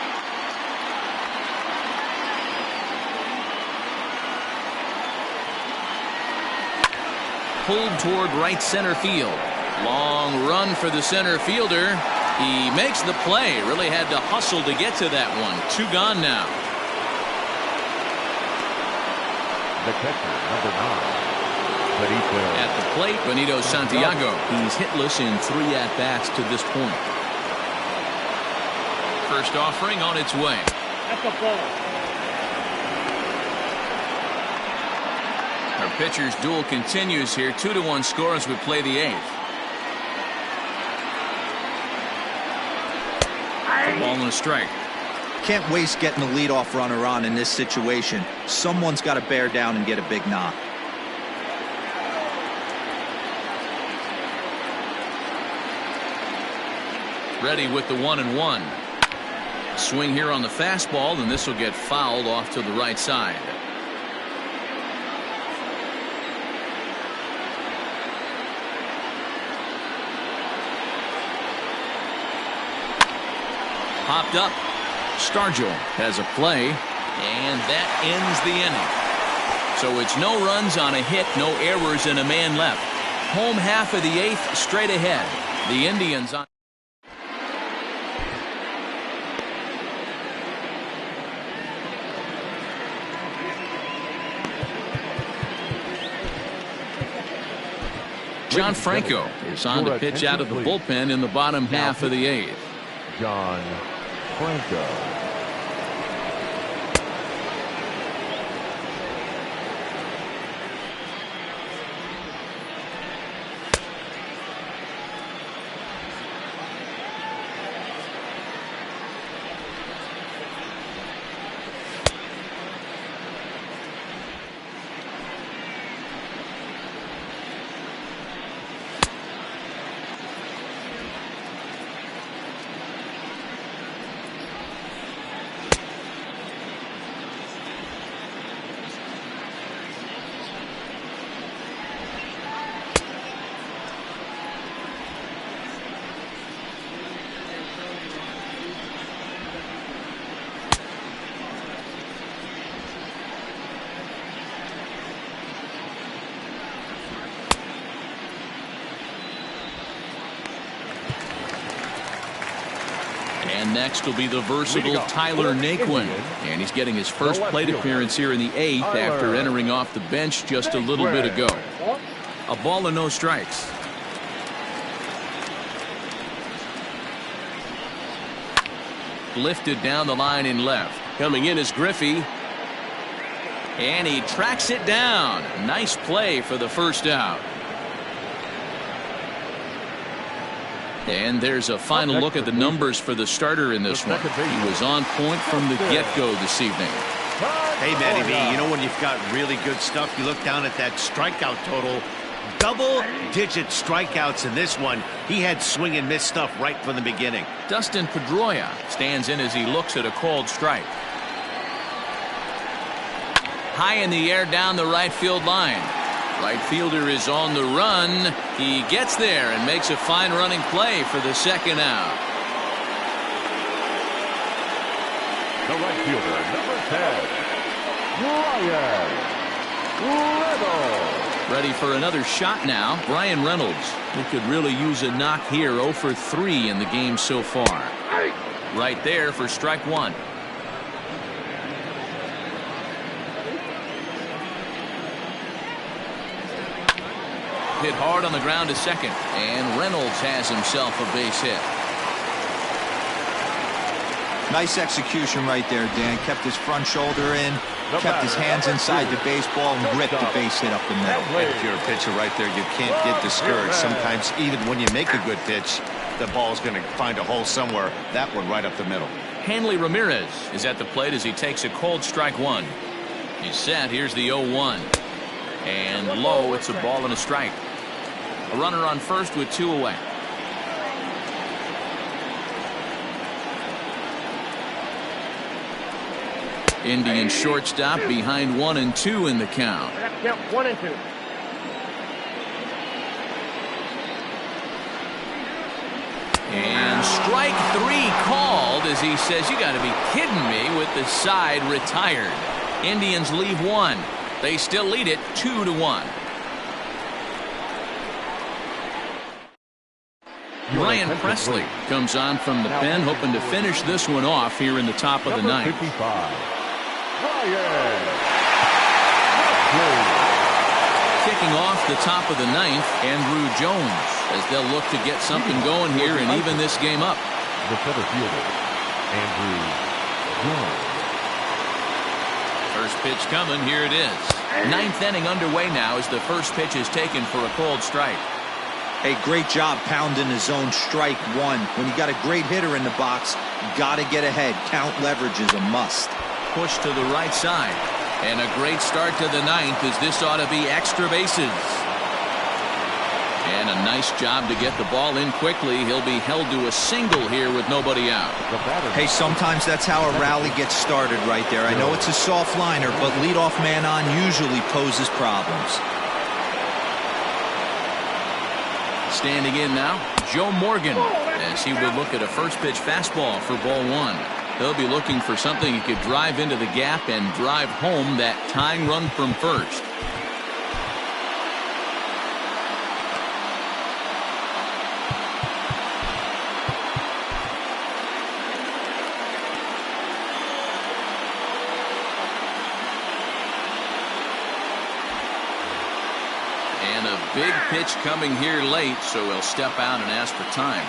Pulled toward right center field. Long run for the center fielder. He makes the play. Really had to hustle to get to that one. Two gone now. The catcher, number 9, Benito. At the plate, Benito Santiago. He's hitless in 3 at-bats to this point. First offering on its way. That's a ball. Our pitcher's duel continues here. 2-1 score as we play the 8th. Ball and a strike. Can't waste getting the leadoff runner on in this situation. Someone's got to bear down and get a big knock. Ready with the 1-1. Swing here on the fastball, and this will get fouled off to the right side. Popped up. Stargell has a play, and that ends the inning. So it's no runs on a hit, no errors, and a man left. Home half of the 8th straight ahead. The Indians on. John Franco is on to pitch out of the bullpen in the bottom half of the 8th. John Franco. And next will be the versatile Tyler Naquin. And he's getting his first plate appearance here in the 8th after entering off the bench just a little bit ago. A ball and no strikes. Lifted down the line in left. Coming in is Griffey. And he tracks it down. Nice play for the first out. And there's a final look at the numbers for the starter in this one. He was on point from the get-go this evening. Hey, Matty B, you know when you've got really good stuff, you look down at that strikeout total. Double-digit strikeouts in this one. He had swing and miss stuff right from the beginning. Dustin Pedroia stands in as he looks at a called strike. High in the air down the right field line. Right fielder is on the run. He gets there and makes a fine running play for the second out. The right fielder, number 10, Brian Reynolds. Ready for another shot now. Brian Reynolds. He could really use a knock here. 0 for 3 in the game so far. Right there for strike 1. Hit hard on the ground to second, and Reynolds has himself a base hit. Nice execution right there, Dan. Kept his front shoulder in, kept his hands inside the baseball, and ripped the base hit up the middle. And if you're a pitcher right there, you can't get discouraged. Sometimes even when you make a good pitch, the ball's going to find a hole somewhere. That one right up the middle. Hanley Ramirez is at the plate as he takes a cold strike 1. He's set. Here's the 0-1. And low, it's a ball and a strike. A runner on first with 2 away. Indian shortstop behind 1-2 in the count. Count 1 and 2. And strike 3 called as he says, you got to be kidding me, with the side retired. Indians leave 1. They still lead it 2-1. Ryan Presley comes on from the pen, hoping to finish this one off here in the top of the ninth. 55. Ryan. Kicking off the top of the ninth, Andrew Jones, as they'll look to get something going here and even this game up. The center fielder, Andrew Jones. First pitch coming, here it is. Ninth inning underway now as the first pitch is taken for a called strike. Hey, great job pounding the zone strike 1. When you got a great hitter in the box, you got to get ahead. Count leverage is a must. Push to the right side. And a great start to the ninth, as this ought to be extra bases. And a nice job to get the ball in quickly. He'll be held to a single here with nobody out. Hey, sometimes that's how a rally gets started right there. I know it's a soft liner, but leadoff man on usually poses problems. Standing in now, Joe Morgan, as he would look at a first pitch fastball for ball 1. He'll be looking for something he could drive into the gap and drive home that tying run from first. And a big pitch coming here late, so he'll step out and ask for time.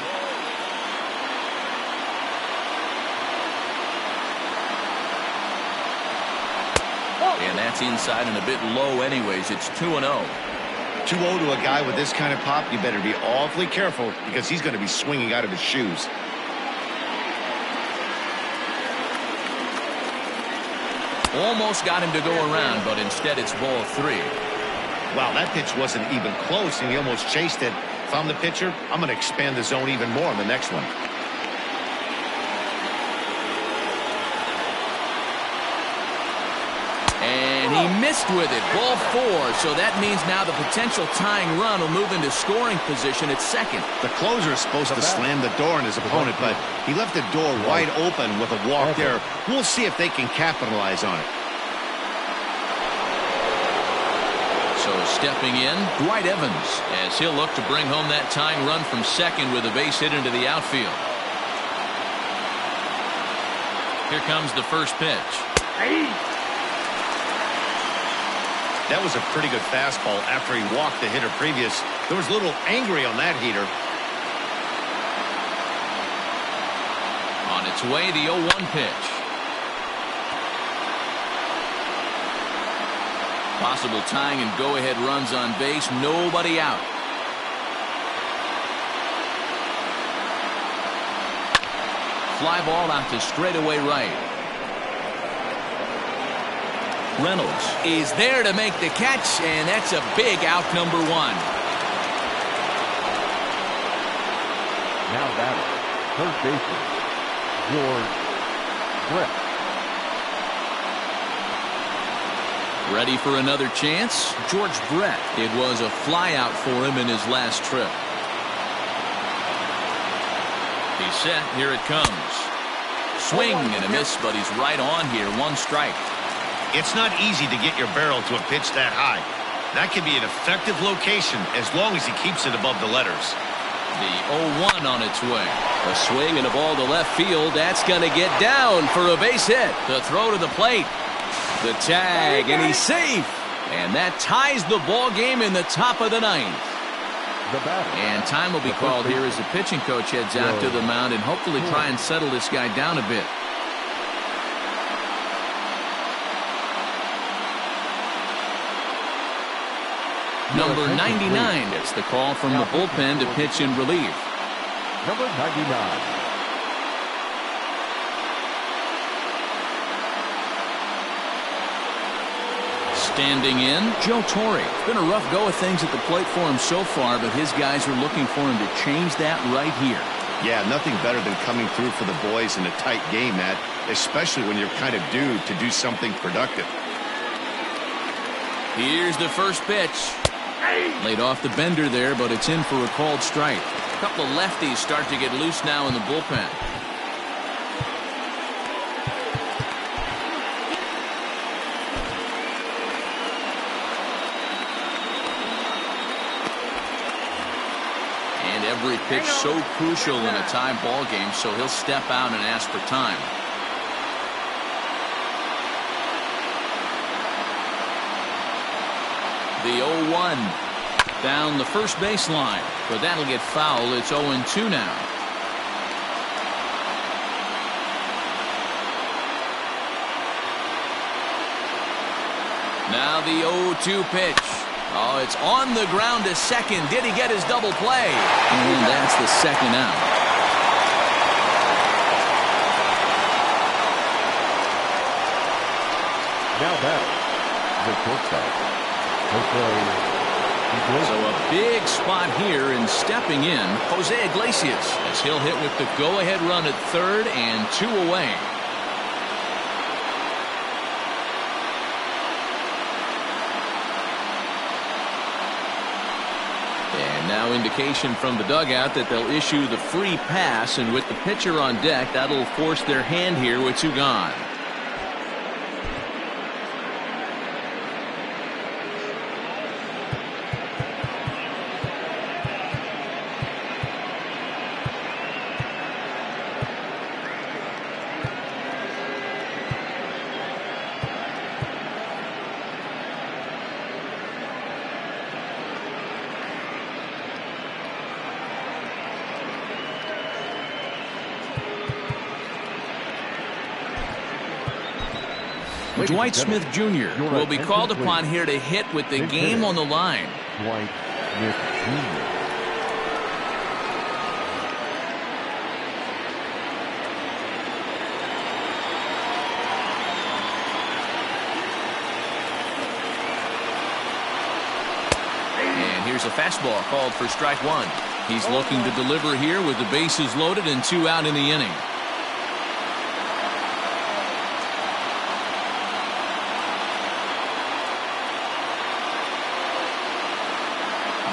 And that's inside and a bit low anyways. It's 2-0. 2-0 to a guy with this kind of pop, you better be awfully careful, because he's going to be swinging out of his shoes. Almost got him to go around, but instead it's ball 3. Wow, that pitch wasn't even close, and he almost chased it. If I'm the pitcher, I'm going to expand the zone even more on the next one. And he missed with it. Ball 4. So that means now the potential tying run will move into scoring position at second. The closer is supposed to slam the door on his opponent, but he left the door wide open with a walk there. We'll see if they can capitalize on it. So stepping in, Dwight Evans, as he'll look to bring home that tying run from second with a base hit into the outfield. Here comes the first pitch. That was a pretty good fastball after he walked the hitter previous. There was a little angry on that heater. On its way, the 0-1 pitch. Possible tying and go-ahead runs on base. Nobody out. Fly ball out to straightaway right. Reynolds is there to make the catch, and that's a big out, number 1. Now batting, third baseman, George Brett. Ready for another chance? George Brett. It was a flyout for him in his last trip. He's set. Here it comes. Swing and a miss, but he's right on here. 1 strike. It's not easy to get your barrel to a pitch that high. That can be an effective location as long as he keeps it above the letters. The 0-1 on its way. A swing and a ball to left field. That's going to get down for a base hit. The throw to the plate. The tag, and he's safe. And that ties the ball game in the top of the ninth. And time will be called here as the pitching coach heads out to the mound and hopefully try and settle this guy down a bit. Number 99 gets the call from the bullpen to pitch in relief. Number 99. Standing in, Joe Torre. It's been a rough go of things at the plate for him so far, but his guys are looking for him to change that right here. Yeah, nothing better than coming through for the boys in a tight game, Matt. especially when you're kind of due to do something productive. Here's the first pitch. Laid off the bender there, but it's in for a called strike. A couple of lefties start to get loose now in the bullpen. And every pitch so crucial in a tie ball game, so he'll step out and ask for time. The 0-1 down the first baseline, but that'll get foul. It's 0-2 now. Now the 0-2 pitch. Oh, it's on the ground to second. Did he get his double play? And that's the second out. Now back, the shortstop. So a big spot here, and stepping in, Jose Iglesias, as he'll hit with the go-ahead run at third and 2 away. And now indication from the dugout that they'll issue the free pass, and with the pitcher on deck, that'll force their hand here with 2 gone. Dwight Smith Jr. will be called upon here to hit with the game on the line. Dwight Smith Jr. And here's a fastball called for strike 1. He's looking to deliver here with the bases loaded and 2 out in the inning.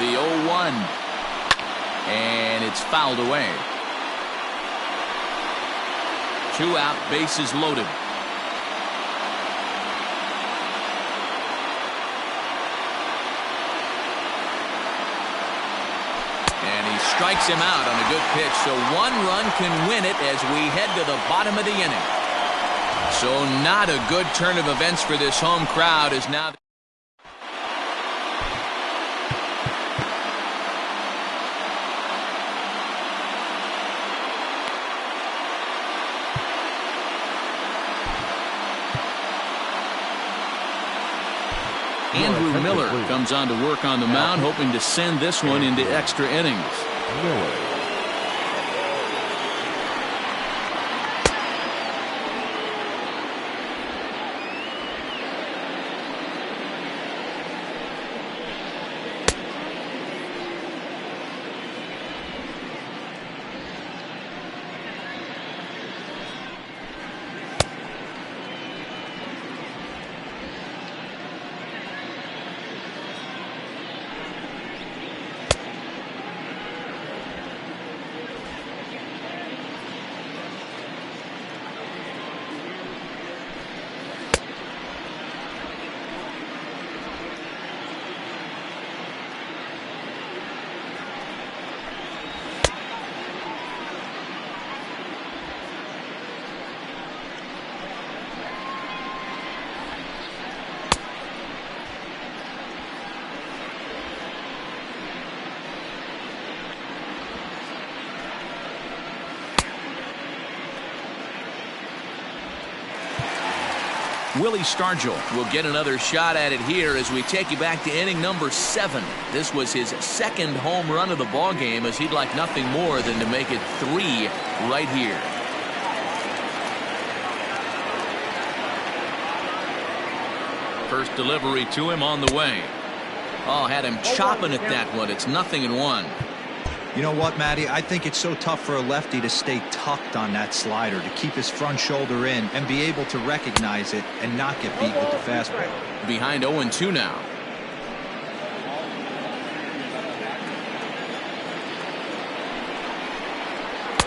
The 0-1, and it's fouled away. 2 out, bases loaded. And he strikes him out on a good pitch, so 1 run can win it as we head to the bottom of the inning. So not a good turn of events for this home crowd, as now Andrew Miller comes on to work on the mound, hoping to send this one into extra innings. Miller. Willie Stargell will get another shot at it here as we take you back to inning number 7. This was his 2nd home run of the ball game, as he'd like nothing more than to make it 3 right here. First delivery to him on the way. Oh, had him chopping at that one. It's 0-1. You know what, Matty? I think it's so tough for a lefty to stay tucked on that slider, to keep his front shoulder in and be able to recognize it and not get beat with the fastball. Behind 0-2 now.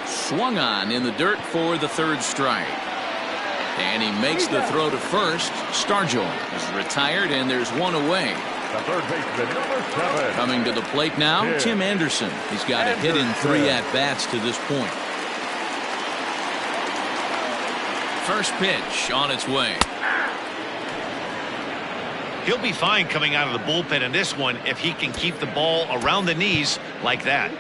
Swung on in the dirt for the third strike. And he makes the throw to first. Stargell is retired, and there's one away. The third baseman, number 7. Coming to the plate now, Tim Anderson. He's got a hit in 3 at-bats to this point. First pitch on its way. He'll be fine coming out of the bullpen in this one if he can keep the ball around the knees like that.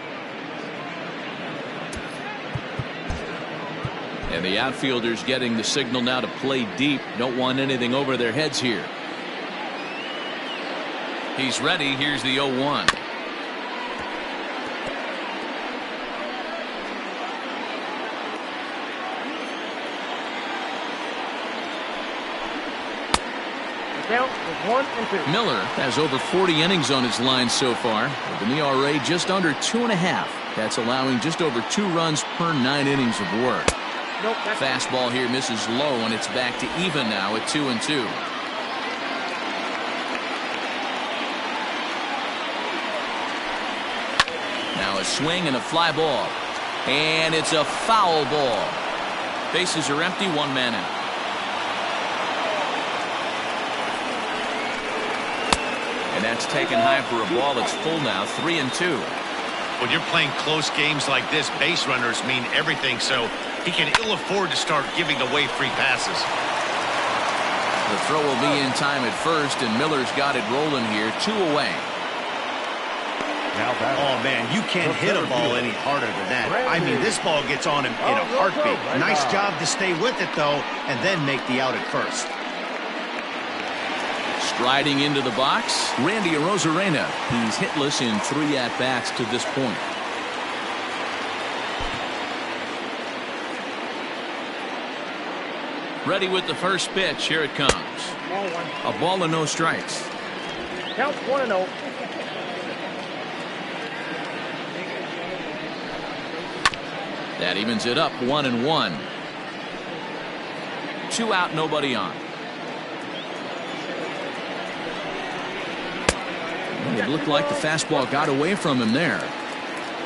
And the outfielders getting the signal now to play deep. Don't want anything over their heads here. He's ready. Here's the 0-1. Count is 1-2. Miller has over 40 innings on his line so far, with an ERA just under 2.5. That's allowing just over 2 runs per 9 innings of work. Nope, Fastball here misses low, and it's back to even now at 2-2. Now a swing and a fly ball, and it's a foul ball. Bases are empty, 1 man out. And that's taken high for a ball. It's full now, 3-2. When you're playing close games like this, base runners mean everything, so he can ill afford to start giving away free passes. The throw will be in time at first, and Miller's got it rolling here, 2 away. Oh, man, you can't hit a ball any harder than that. I mean, this ball gets on him in a heartbeat. Nice job to stay with it, though, and then make the out at first. Striding into the box, Randy Arozarena. He's hitless in 3 at-bats to this point. Ready with the first pitch. Here it comes. Ball 1. A ball and no strikes. Count 1-0. That evens it up, 1-1. 2 out, nobody on. It looked like the fastball got away from him there.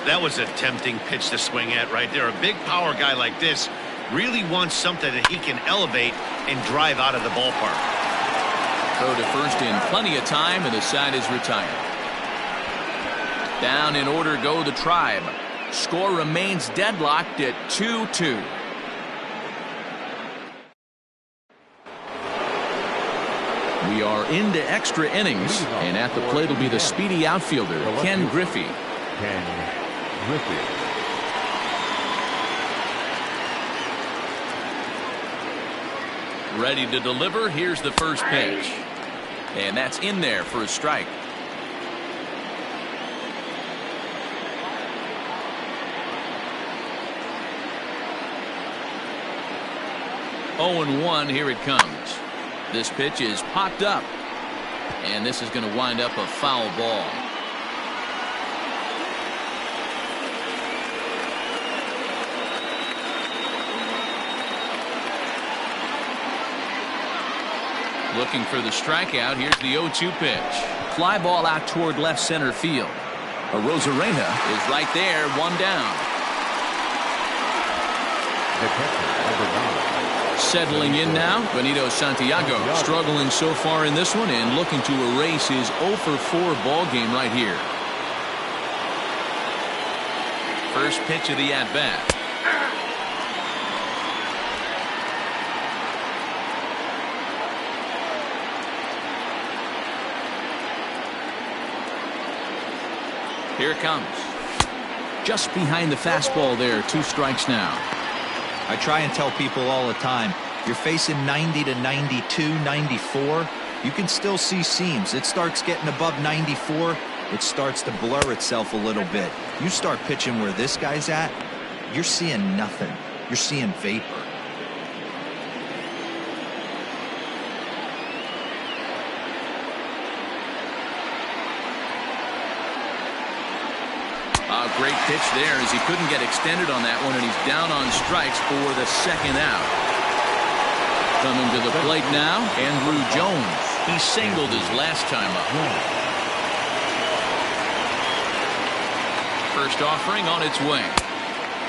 That was a tempting pitch to swing at right there. A big power guy like this really wants something that he can elevate and drive out of the ballpark. Throw to first in plenty of time, and the side is retired. Down in order go the Tribe. Score remains deadlocked at 2-2. We are into extra innings, and at the plate will be the speedy outfielder, Ken Griffey. Ready to deliver. Here's the first pitch. And that's in there for a strike. Oh, 0-1. Here it comes. This pitch is popped up, and this is going to wind up a foul ball. Looking for the strikeout. Here's the 0-2 pitch. Fly ball out toward left center field. Arozarena is right there, 1 down. The catcher, number 9. Settling in now, Benito Santiago, struggling so far in this one and looking to erase his 0-for-4 ball game right here. First pitch of the at-bat. Here it comes. Just behind the fastball there, 2 strikes now. I try and tell people all the time, you're facing 90 to 92, 94. You can still see seams. It starts getting above 94. It starts to blur itself a little bit. You start pitching where this guy's at, you're seeing nothing. You're seeing vapor. A great pitch there as he couldn't get extended on that one, and he's down on strikes for the second out. Coming to the plate now, Andrew Jones. He singled his last time up. First offering on its way.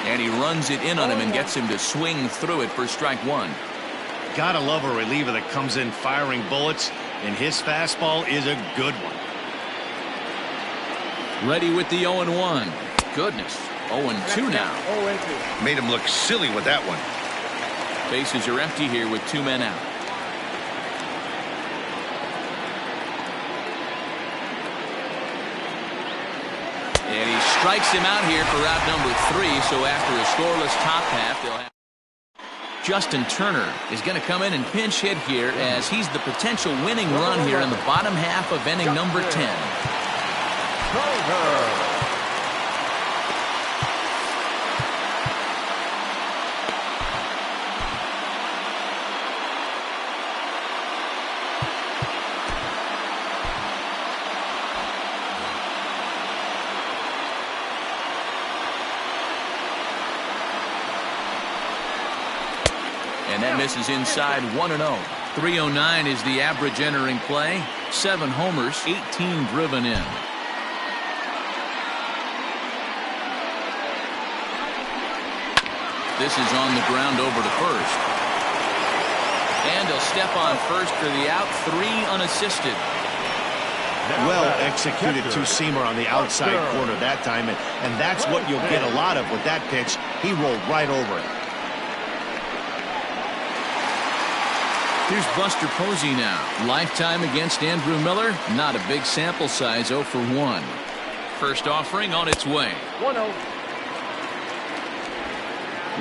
And he runs it in on him and gets him to swing through it for strike one. Gotta love a reliever that comes in firing bullets, and his fastball is a good one. Ready with the 0-1. Goodness, 0-2 now. 0-2. Made him look silly with that one. Bases are empty here with 2 men out. And he strikes him out here for out number 3. So after a scoreless top half, they'll have Justin Turner is going to come in and pinch hit here as he's the potential winning run here in the bottom half of inning number 10. And that misses inside 1-0. 309 is the average entering play. 7 homers, 18 driven in. This is on the ground over to first. And he'll step on first for the out. 3 unassisted. Well executed two-seamer on the outside corner that time, and that's what you'll get a lot of with that pitch. He rolled right over it. Here's Buster Posey now. Lifetime against Andrew Miller. Not a big sample size, 0 for 1. First offering on its way. 1-0.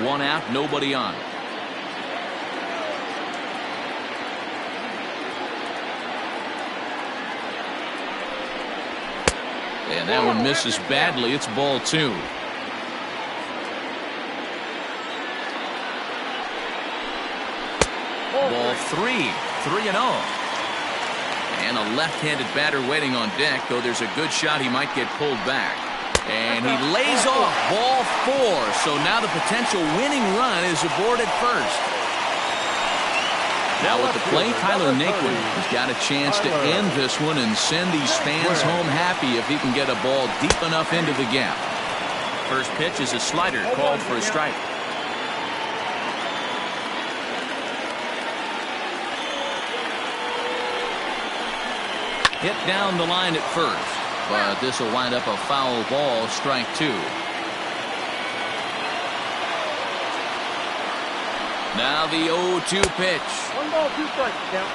1 out, nobody on. And that one misses badly. It's ball 2. Ball 3. 3-0. And a left-handed batter waiting on deck, though there's a good shot he might get pulled back. And he lays off ball 4. So now the potential winning run is aboard at first. Now at the plate, Tyler Naquin has got a chance to end this one and send these fans home happy if he can get a ball deep enough into the gap. First pitch is a slider called for a strike. Hit down the line at first, but this will wind up a foul ball, strike 2. Now the 0-2 pitch. 1 ball, 2 strikes, count.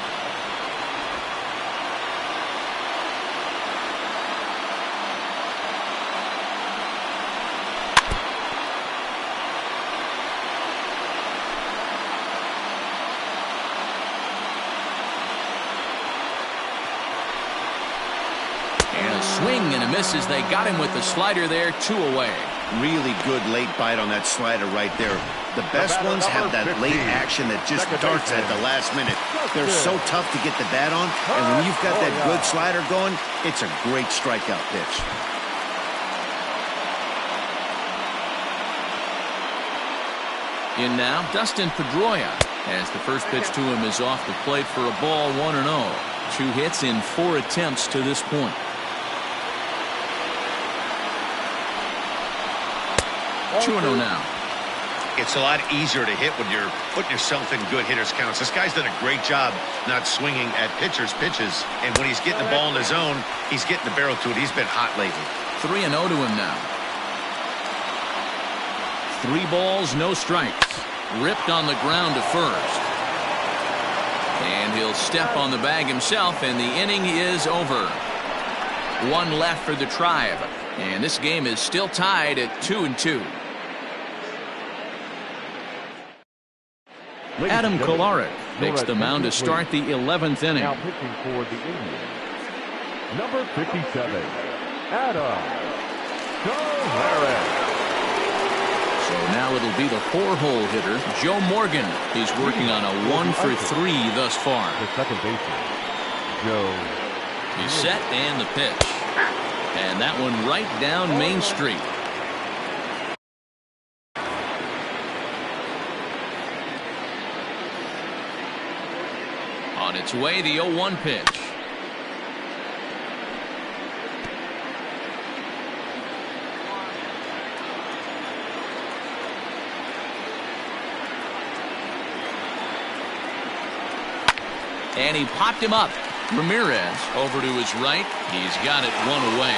Swing and a miss as they got him with the slider there. 2 away. Really good late bite on that slider right there. The best ones have that late action that just darts at the last minute. They're so tough to get the bat on, and when you've got that good slider going, it's a great strikeout pitch. In now, Dustin Pedroia, as the first pitch to him is off the plate for a ball, 1-0. 2 hits in 4 attempts to this point. 2-0 now. It's a lot easier to hit when you're putting yourself in good hitters' counts. This guy's done a great job not swinging at pitchers' pitches. And when he's getting the ball in his zone, he's getting the barrel to it. He's been hot lately. 3-0 to him now. 3 balls, no strikes. Ripped on the ground to first. And he'll step on the bag himself, and the inning is over. 1 left for the Tribe. And this game is still tied at 2-2. Adam Kolarek takes the mound to start the 11th inning. Now pitching for the Indians, number 57, Adam Kolarek. So now it'll be the 4-hole hitter, Joe Morgan. He's working on a 1 for 3 thus far. The second baseman, Joe. He's set and the pitch. And that one right down Main Street. its way, the 0-1 pitch. And he popped him up. Ramirez over to his right. He's got it one away.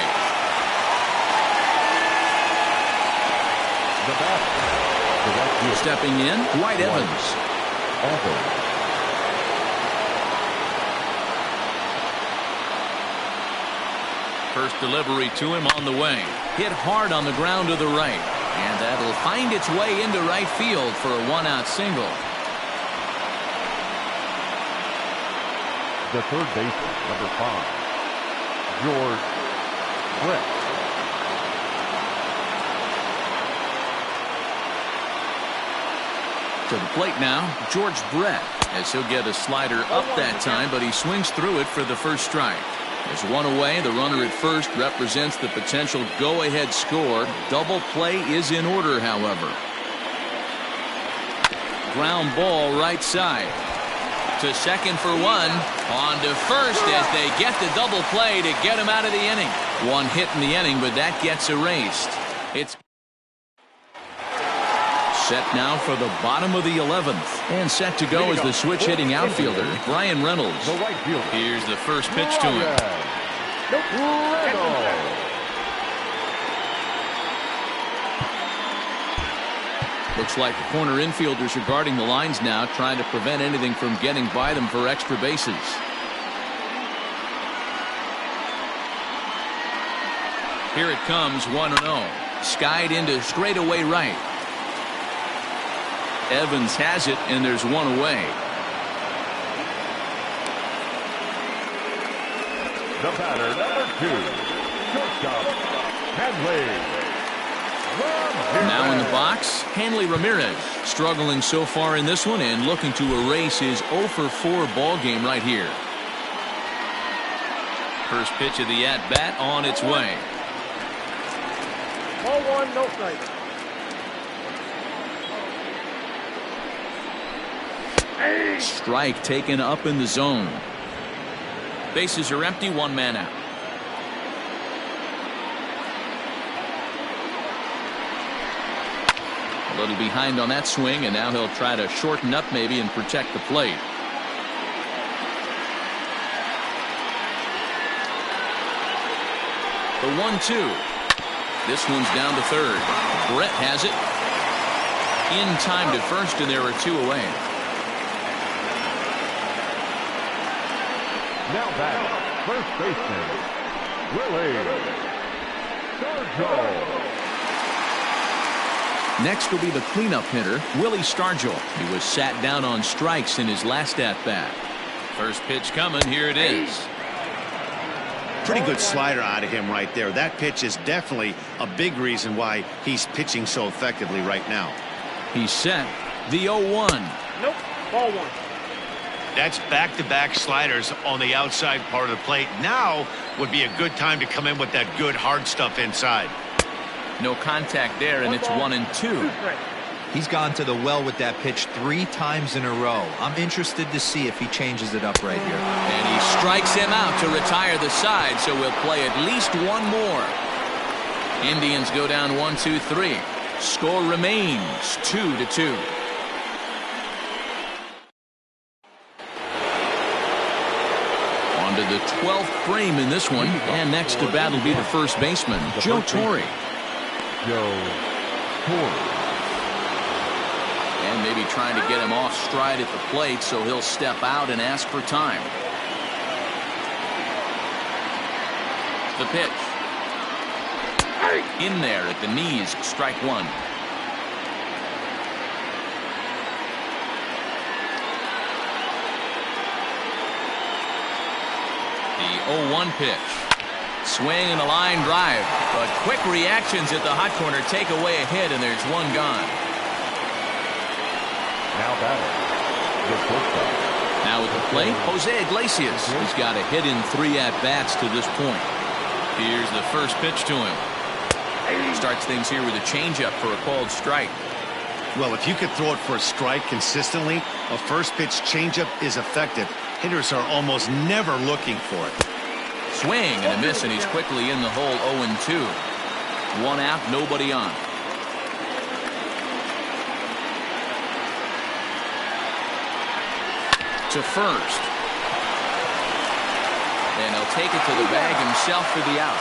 Stepping in, White Evans. First delivery to him on the way. Hit hard on the ground to the right. And that'll find its way into right field for a one-out single. The third baseman, number 5, George Brett. To the plate now, George Brett, as he'll get a slider up that time, but he swings through it for the first strike. There's one away. The runner at first represents the potential go-ahead score. Double play is in order, however. Ground ball right side. To second for one. On to first as they get the double play to get him out of the inning. One hit in the inning, but that gets erased. It's set now for the bottom of the 11th. And set to go is the switch-hitting outfielder, Brian Reynolds. Here's the first pitch to him. Looks like the corner infielders are guarding the lines now, trying to prevent anything from getting by them for extra bases. Here it comes, 1-0. Skied into straightaway right. Evans has it, and there's one away. The batter, number 2, shortstop, Hanley. Now in the box, Hanley Ramirez, struggling so far in this one and looking to erase his 0-for-4 ball game right here. First pitch of the at-bat on its way. Ball 1, no strike. Strike taken up in the zone. Bases are empty, one man out. A little behind on that swing, and now he'll try to shorten up maybe and protect the plate. The 1-2. This one's down to third. Brett has it. In time to first, and there are two away. Now back, first baseman, Willie Stargell. Next will be the cleanup hitter, Willie Stargell. He was sat down on strikes in his last at-bat. First pitch coming. Here it is. Pretty good slider out of him right there. That pitch is definitely a big reason why he's pitching so effectively right now. He's set. The 0-1. Nope. Ball 1. That's back-to-back sliders on the outside part of the plate. Now would be a good time to come in with that good hard stuff inside. No contact there, and it's 1-2. He's gone to the well with that pitch 3 times in a row. I'm interested to see if he changes it up right here. And he strikes him out to retire the side, so we'll play at least one more. Indians go down 1-2-3. Score remains 2-2. On to the 12th frame in this one, and next to bat will be the first baseman, Joe Torre. And maybe trying to get him off stride at the plate, so he'll step out and ask for time. The pitch. In there at the knees, strike one. The 0-1 pitch. Swing and a line drive, but quick reactions at the hot corner take away a hit, and there's one gone. Now batting, the shortstop. Now at the plate, Jose Iglesias. He's got a hit in 3 at-bats to this point. Here's the first pitch to him. Starts things here with a changeup for a called strike. Well, if you could throw it for a strike consistently, a first pitch changeup is effective. Hitters are almost never looking for it. Swing and a miss, and he's quickly in the hole. 0-2. One out, nobody on. To first. And he'll take it to the bag himself for the out.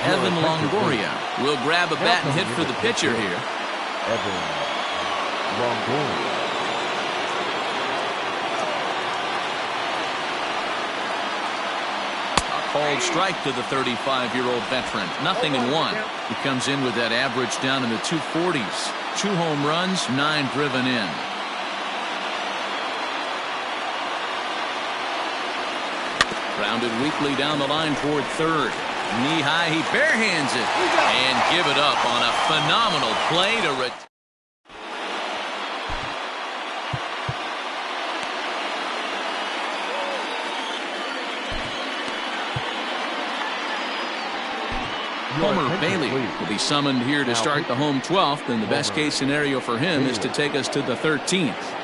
Evan Longoria will grab a bat and hit for the pitcher here. Evan Longoria. Called strike to the 35-year-old veteran. 0-1. He comes in with that average down in the 240s. 2 home runs, 9 driven in. Grounded weakly down the line toward third. Knee high, he barehands it and give it up on a phenomenal play to Homer Bailey will be summoned here to start the home 12th, and the best case scenario for him is to take us to the 13th.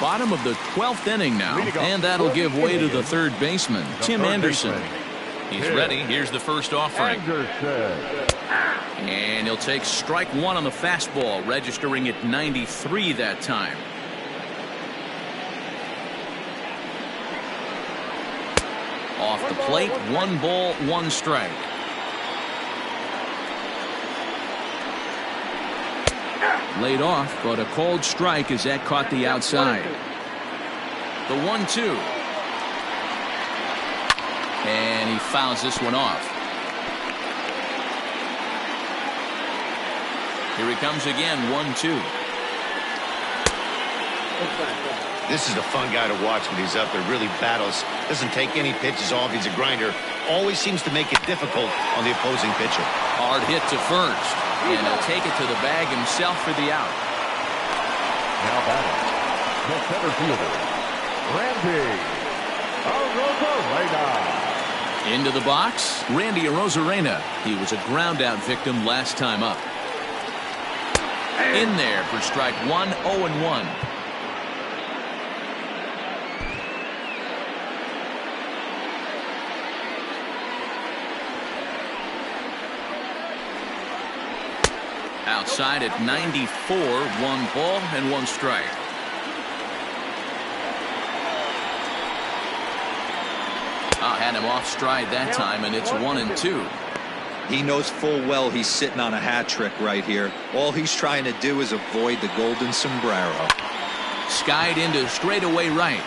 Bottom of the 12th inning now, and that'll give way to the third baseman, Tim Anderson. He's ready. Here's the first offering. And he'll take strike 1 on the fastball, registering at 93 that time. Off the plate, 1 ball, 1 strike. Laid off, but a called strike as that caught the outside. The 1-2. And he fouls this one off. Here he comes again, 1-2. This is a fun guy to watch when he's up there. Really battles. Doesn't take any pitches off. He's a grinder. Always seems to make it difficult on the opposing pitcher. Hard hit to first. And he'll take it to the bag himself for the out. Now batting, the center fielder, Randy Arozarena. Into the box, Randy Arozarena. He was a ground out victim last time up. In there for strike 1, 0-1. Outside at 94, 1 ball and 1 strike. Had him off stride that time, and it's 1-2. He knows full well he's sitting on a hat trick right here. All he's trying to do is avoid the golden sombrero. Skied into straightaway right.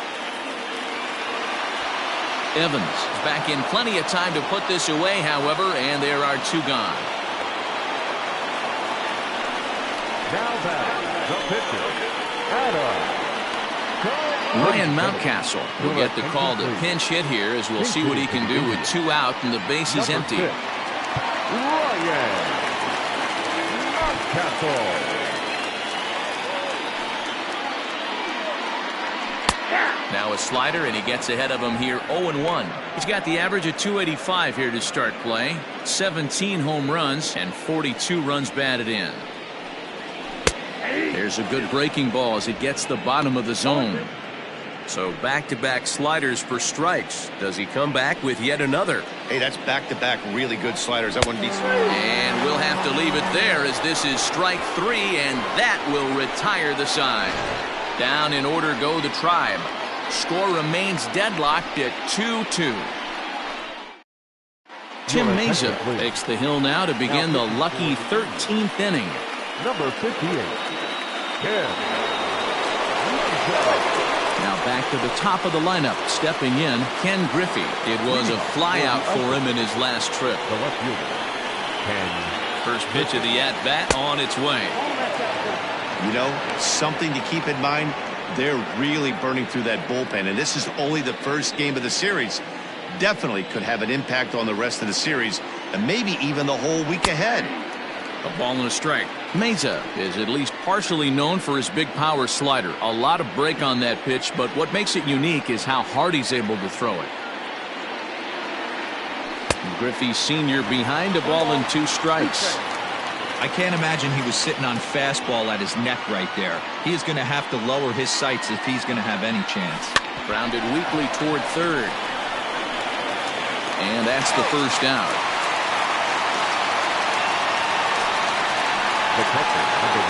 Evans is back in plenty of time to put this away, however, and there are 2 gone. Now back, the pitcher, Ryan Mountcastle will get the call to pinch hit here, as we'll see what he can do with 2 out and the base is empty. Ryan Mountcastle. Now a slider, and he gets ahead of him here, 0-1. He's got the average of 285 here to start play. 17 home runs and 42 runs batted in. There's a good breaking ball as it gets the bottom of the zone. So back-to-back sliders for strikes. Does he come back with yet another? Hey, that's back-to-back really good sliders. That wouldn't be surprised. And we'll have to leave it there as this is strike 3, and that will retire the side. Down in order go the Tribe. Score remains deadlocked at 2-2. Tim Mesa takes the hill now to begin the lucky 13th inning. Number 58, Ken. Now back to the top of the lineup. Stepping in, Ken Griffey. It was a flyout for him in his last trip. The left fielder, Ken. First pitch of the at-bat on its way. You know, something to keep in mind, they're really burning through that bullpen, and this is only the first game of the series. Definitely could have an impact on the rest of the series, and maybe even the whole week ahead. A ball and a strike. Mesa is at least partially known for his big power slider. A lot of break on that pitch, but what makes it unique is how hard he's able to throw it. Griffey Sr. behind a ball and 2 strikes. I can't imagine he was sitting on fastball at his neck right there. He is going to have to lower his sights if he's going to have any chance. Grounded weakly toward third. And that's the first out. The catcher, number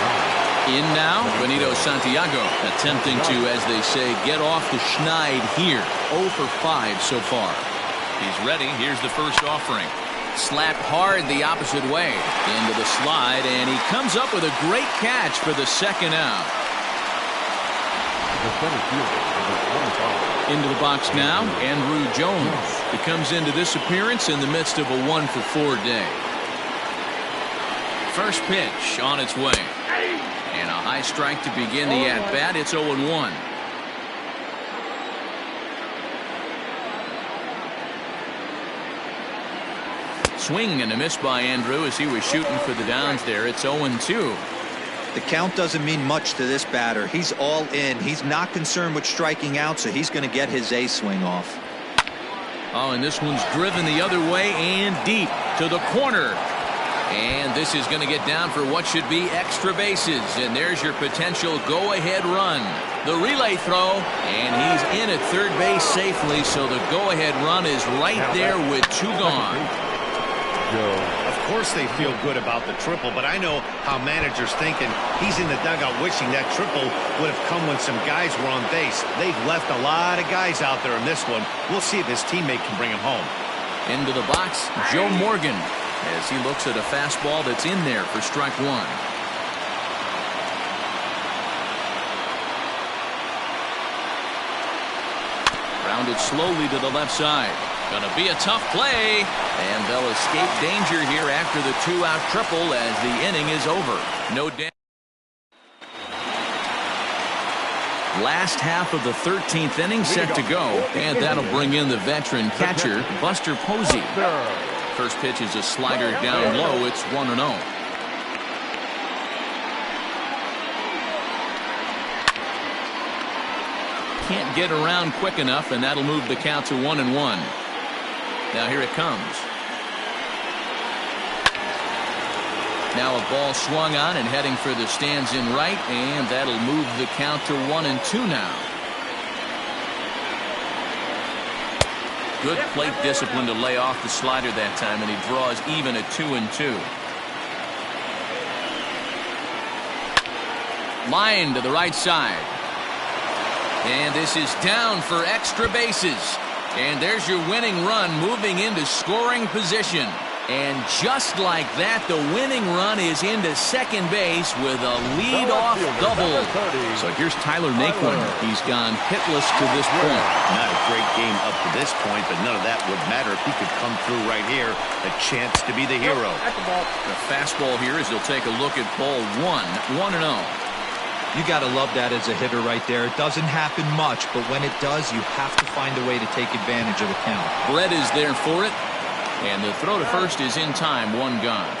1. In now, Benito Santiago attempting to, as they say, get off the schneid here. 0 for 5 so far. He's ready. Here's the first offering. Slapped hard the opposite way. Into the slide, and he comes up with a great catch for the second out. The center fielder, number 25. Into the box now, Andrew Jones. He comes into this appearance in the midst of a 1 for 4 day. First pitch on its way. And a high strike to begin the at-bat. It's 0-1. Swing and a miss by Andrew as he was shooting for the downs there. It's 0-2. The count doesn't mean much to this batter. He's all in. He's not concerned with striking out, so he's going to get his A swing off. Oh, and this one's driven the other way and deep to the corner. And this is going to get down for what should be extra bases. And there's your potential go-ahead run. The relay throw, and he's in at third base safely, so the go-ahead run is right there with 2 gone. Of course they feel good about the triple, but I know how managers thinking. He's in the dugout wishing that triple would have come when some guys were on base. They've left a lot of guys out there in this one. We'll see if his teammate can bring him home. Into the box, Joe Morgan, as he looks at a fastball that's in there for strike 1. Rounded slowly to the left side. Gonna be a tough play, and they'll escape danger here after the 2-out triple as the inning is over. No damage. Last half of the 13th inning set to go, and that'll bring in the veteran catcher, Buster Posey. First pitch is a slider down low. It's 1-0. Can't get around quick enough, and that'll move the count to 1-1. Now here it comes. Now a ball swung on and heading for the stands in right, and that'll move the count to 1-2 now. Good plate discipline to lay off the slider that time, and he draws even at 2-2. Line to the right side. And this is down for extra bases. And there's your winning run moving into scoring position. And just like that, the winning run is into second base with a lead-off double. So here's Tyler Naquin. He's gone hitless to this point. Not a great game up to this point, but none of that would matter if he could come through right here. A chance to be the hero. The fastball here as he'll take a look at ball 1-0. You got to love that as a hitter right there. It doesn't happen much, but when it does, you have to find a way to take advantage of the count. Brett is there for it, and the throw to first is in time. 1 gone.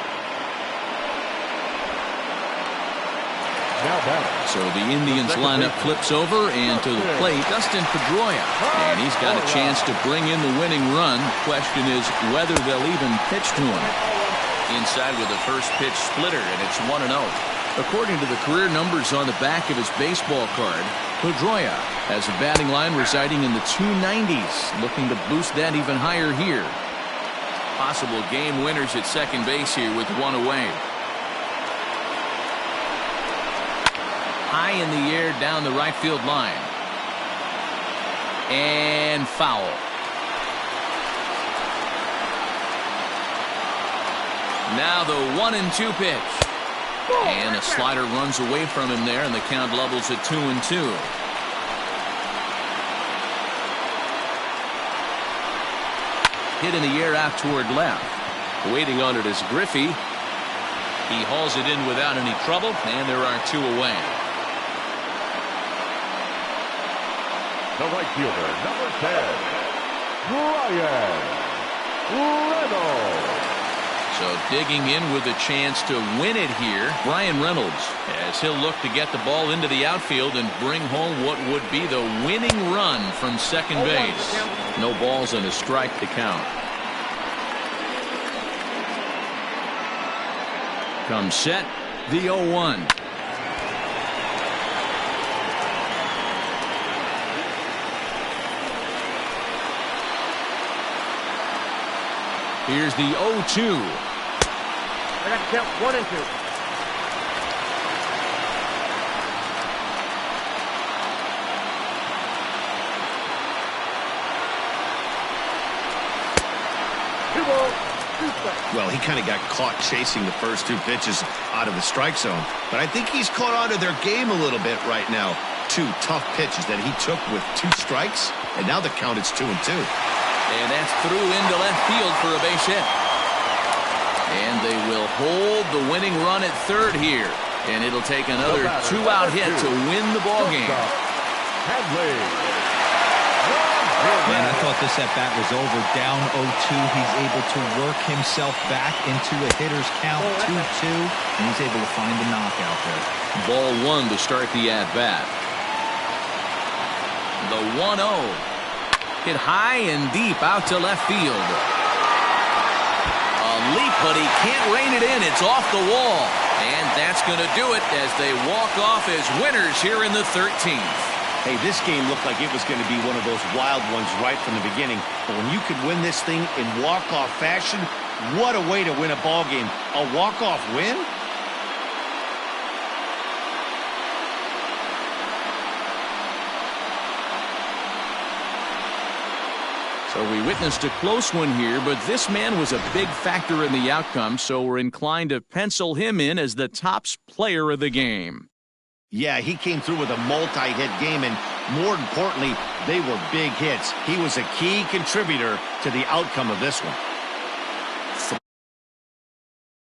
So the Indians lineup flips over, and to the plate, Dustin Pedroia. And he's got a chance to bring in the winning run. Question is whether they'll even pitch to him. Inside with a first pitch splitter, and it's 1-0. According to the career numbers on the back of his baseball card, Pedroia has a batting line residing in the 290s, looking to boost that even higher here. Possible game winners at second base here with one away. High in the air down the right field line. And foul. Now the 1-2 pitch. And a slider runs away from him there, and the count levels at 2-2. Hit in the air out toward left. Waiting on it is Griffey. He hauls it in without any trouble, and there are two away. The right fielder, number 10, Brian Reynolds. So digging in with a chance to win it here, Brian Reynolds, as he'll look to get the ball into the outfield and bring home what would be the winning run from second base. No balls and a strike to count. Comes set, the 0-1. Here's the 0-2. I got to count 1 and 2. Well, he kind of got caught chasing the first two pitches out of the strike zone. But I think he's caught on to their game a little bit right now. Two tough pitches that he took with 2 strikes, and now the count is 2-2. And that's through into left field for a base hit. And they will hold the winning run at third here. And it'll take another 2-out hit to win the ball game. Man, I thought this at-bat was over. Down 0-2. He's able to work himself back into a hitter's count, 2-2. And he's able to find the knockout there. Ball 1 to start the at-bat. The 1-0. Hit high and deep out to left field. A leap, but he can't rein it in. It's off the wall. And that's going to do it as they walk off as winners here in the 13th. Hey, this game looked like it was going to be one of those wild ones right from the beginning. But when you could win this thing in walk-off fashion, what a way to win a ball game. A walk-off win? So we witnessed a close one here, but this man was a big factor in the outcome, so we're inclined to pencil him in as the top player of the game. Yeah, he came through with a multi-hit game, and more importantly, they were big hits. He was a key contributor to the outcome of this one.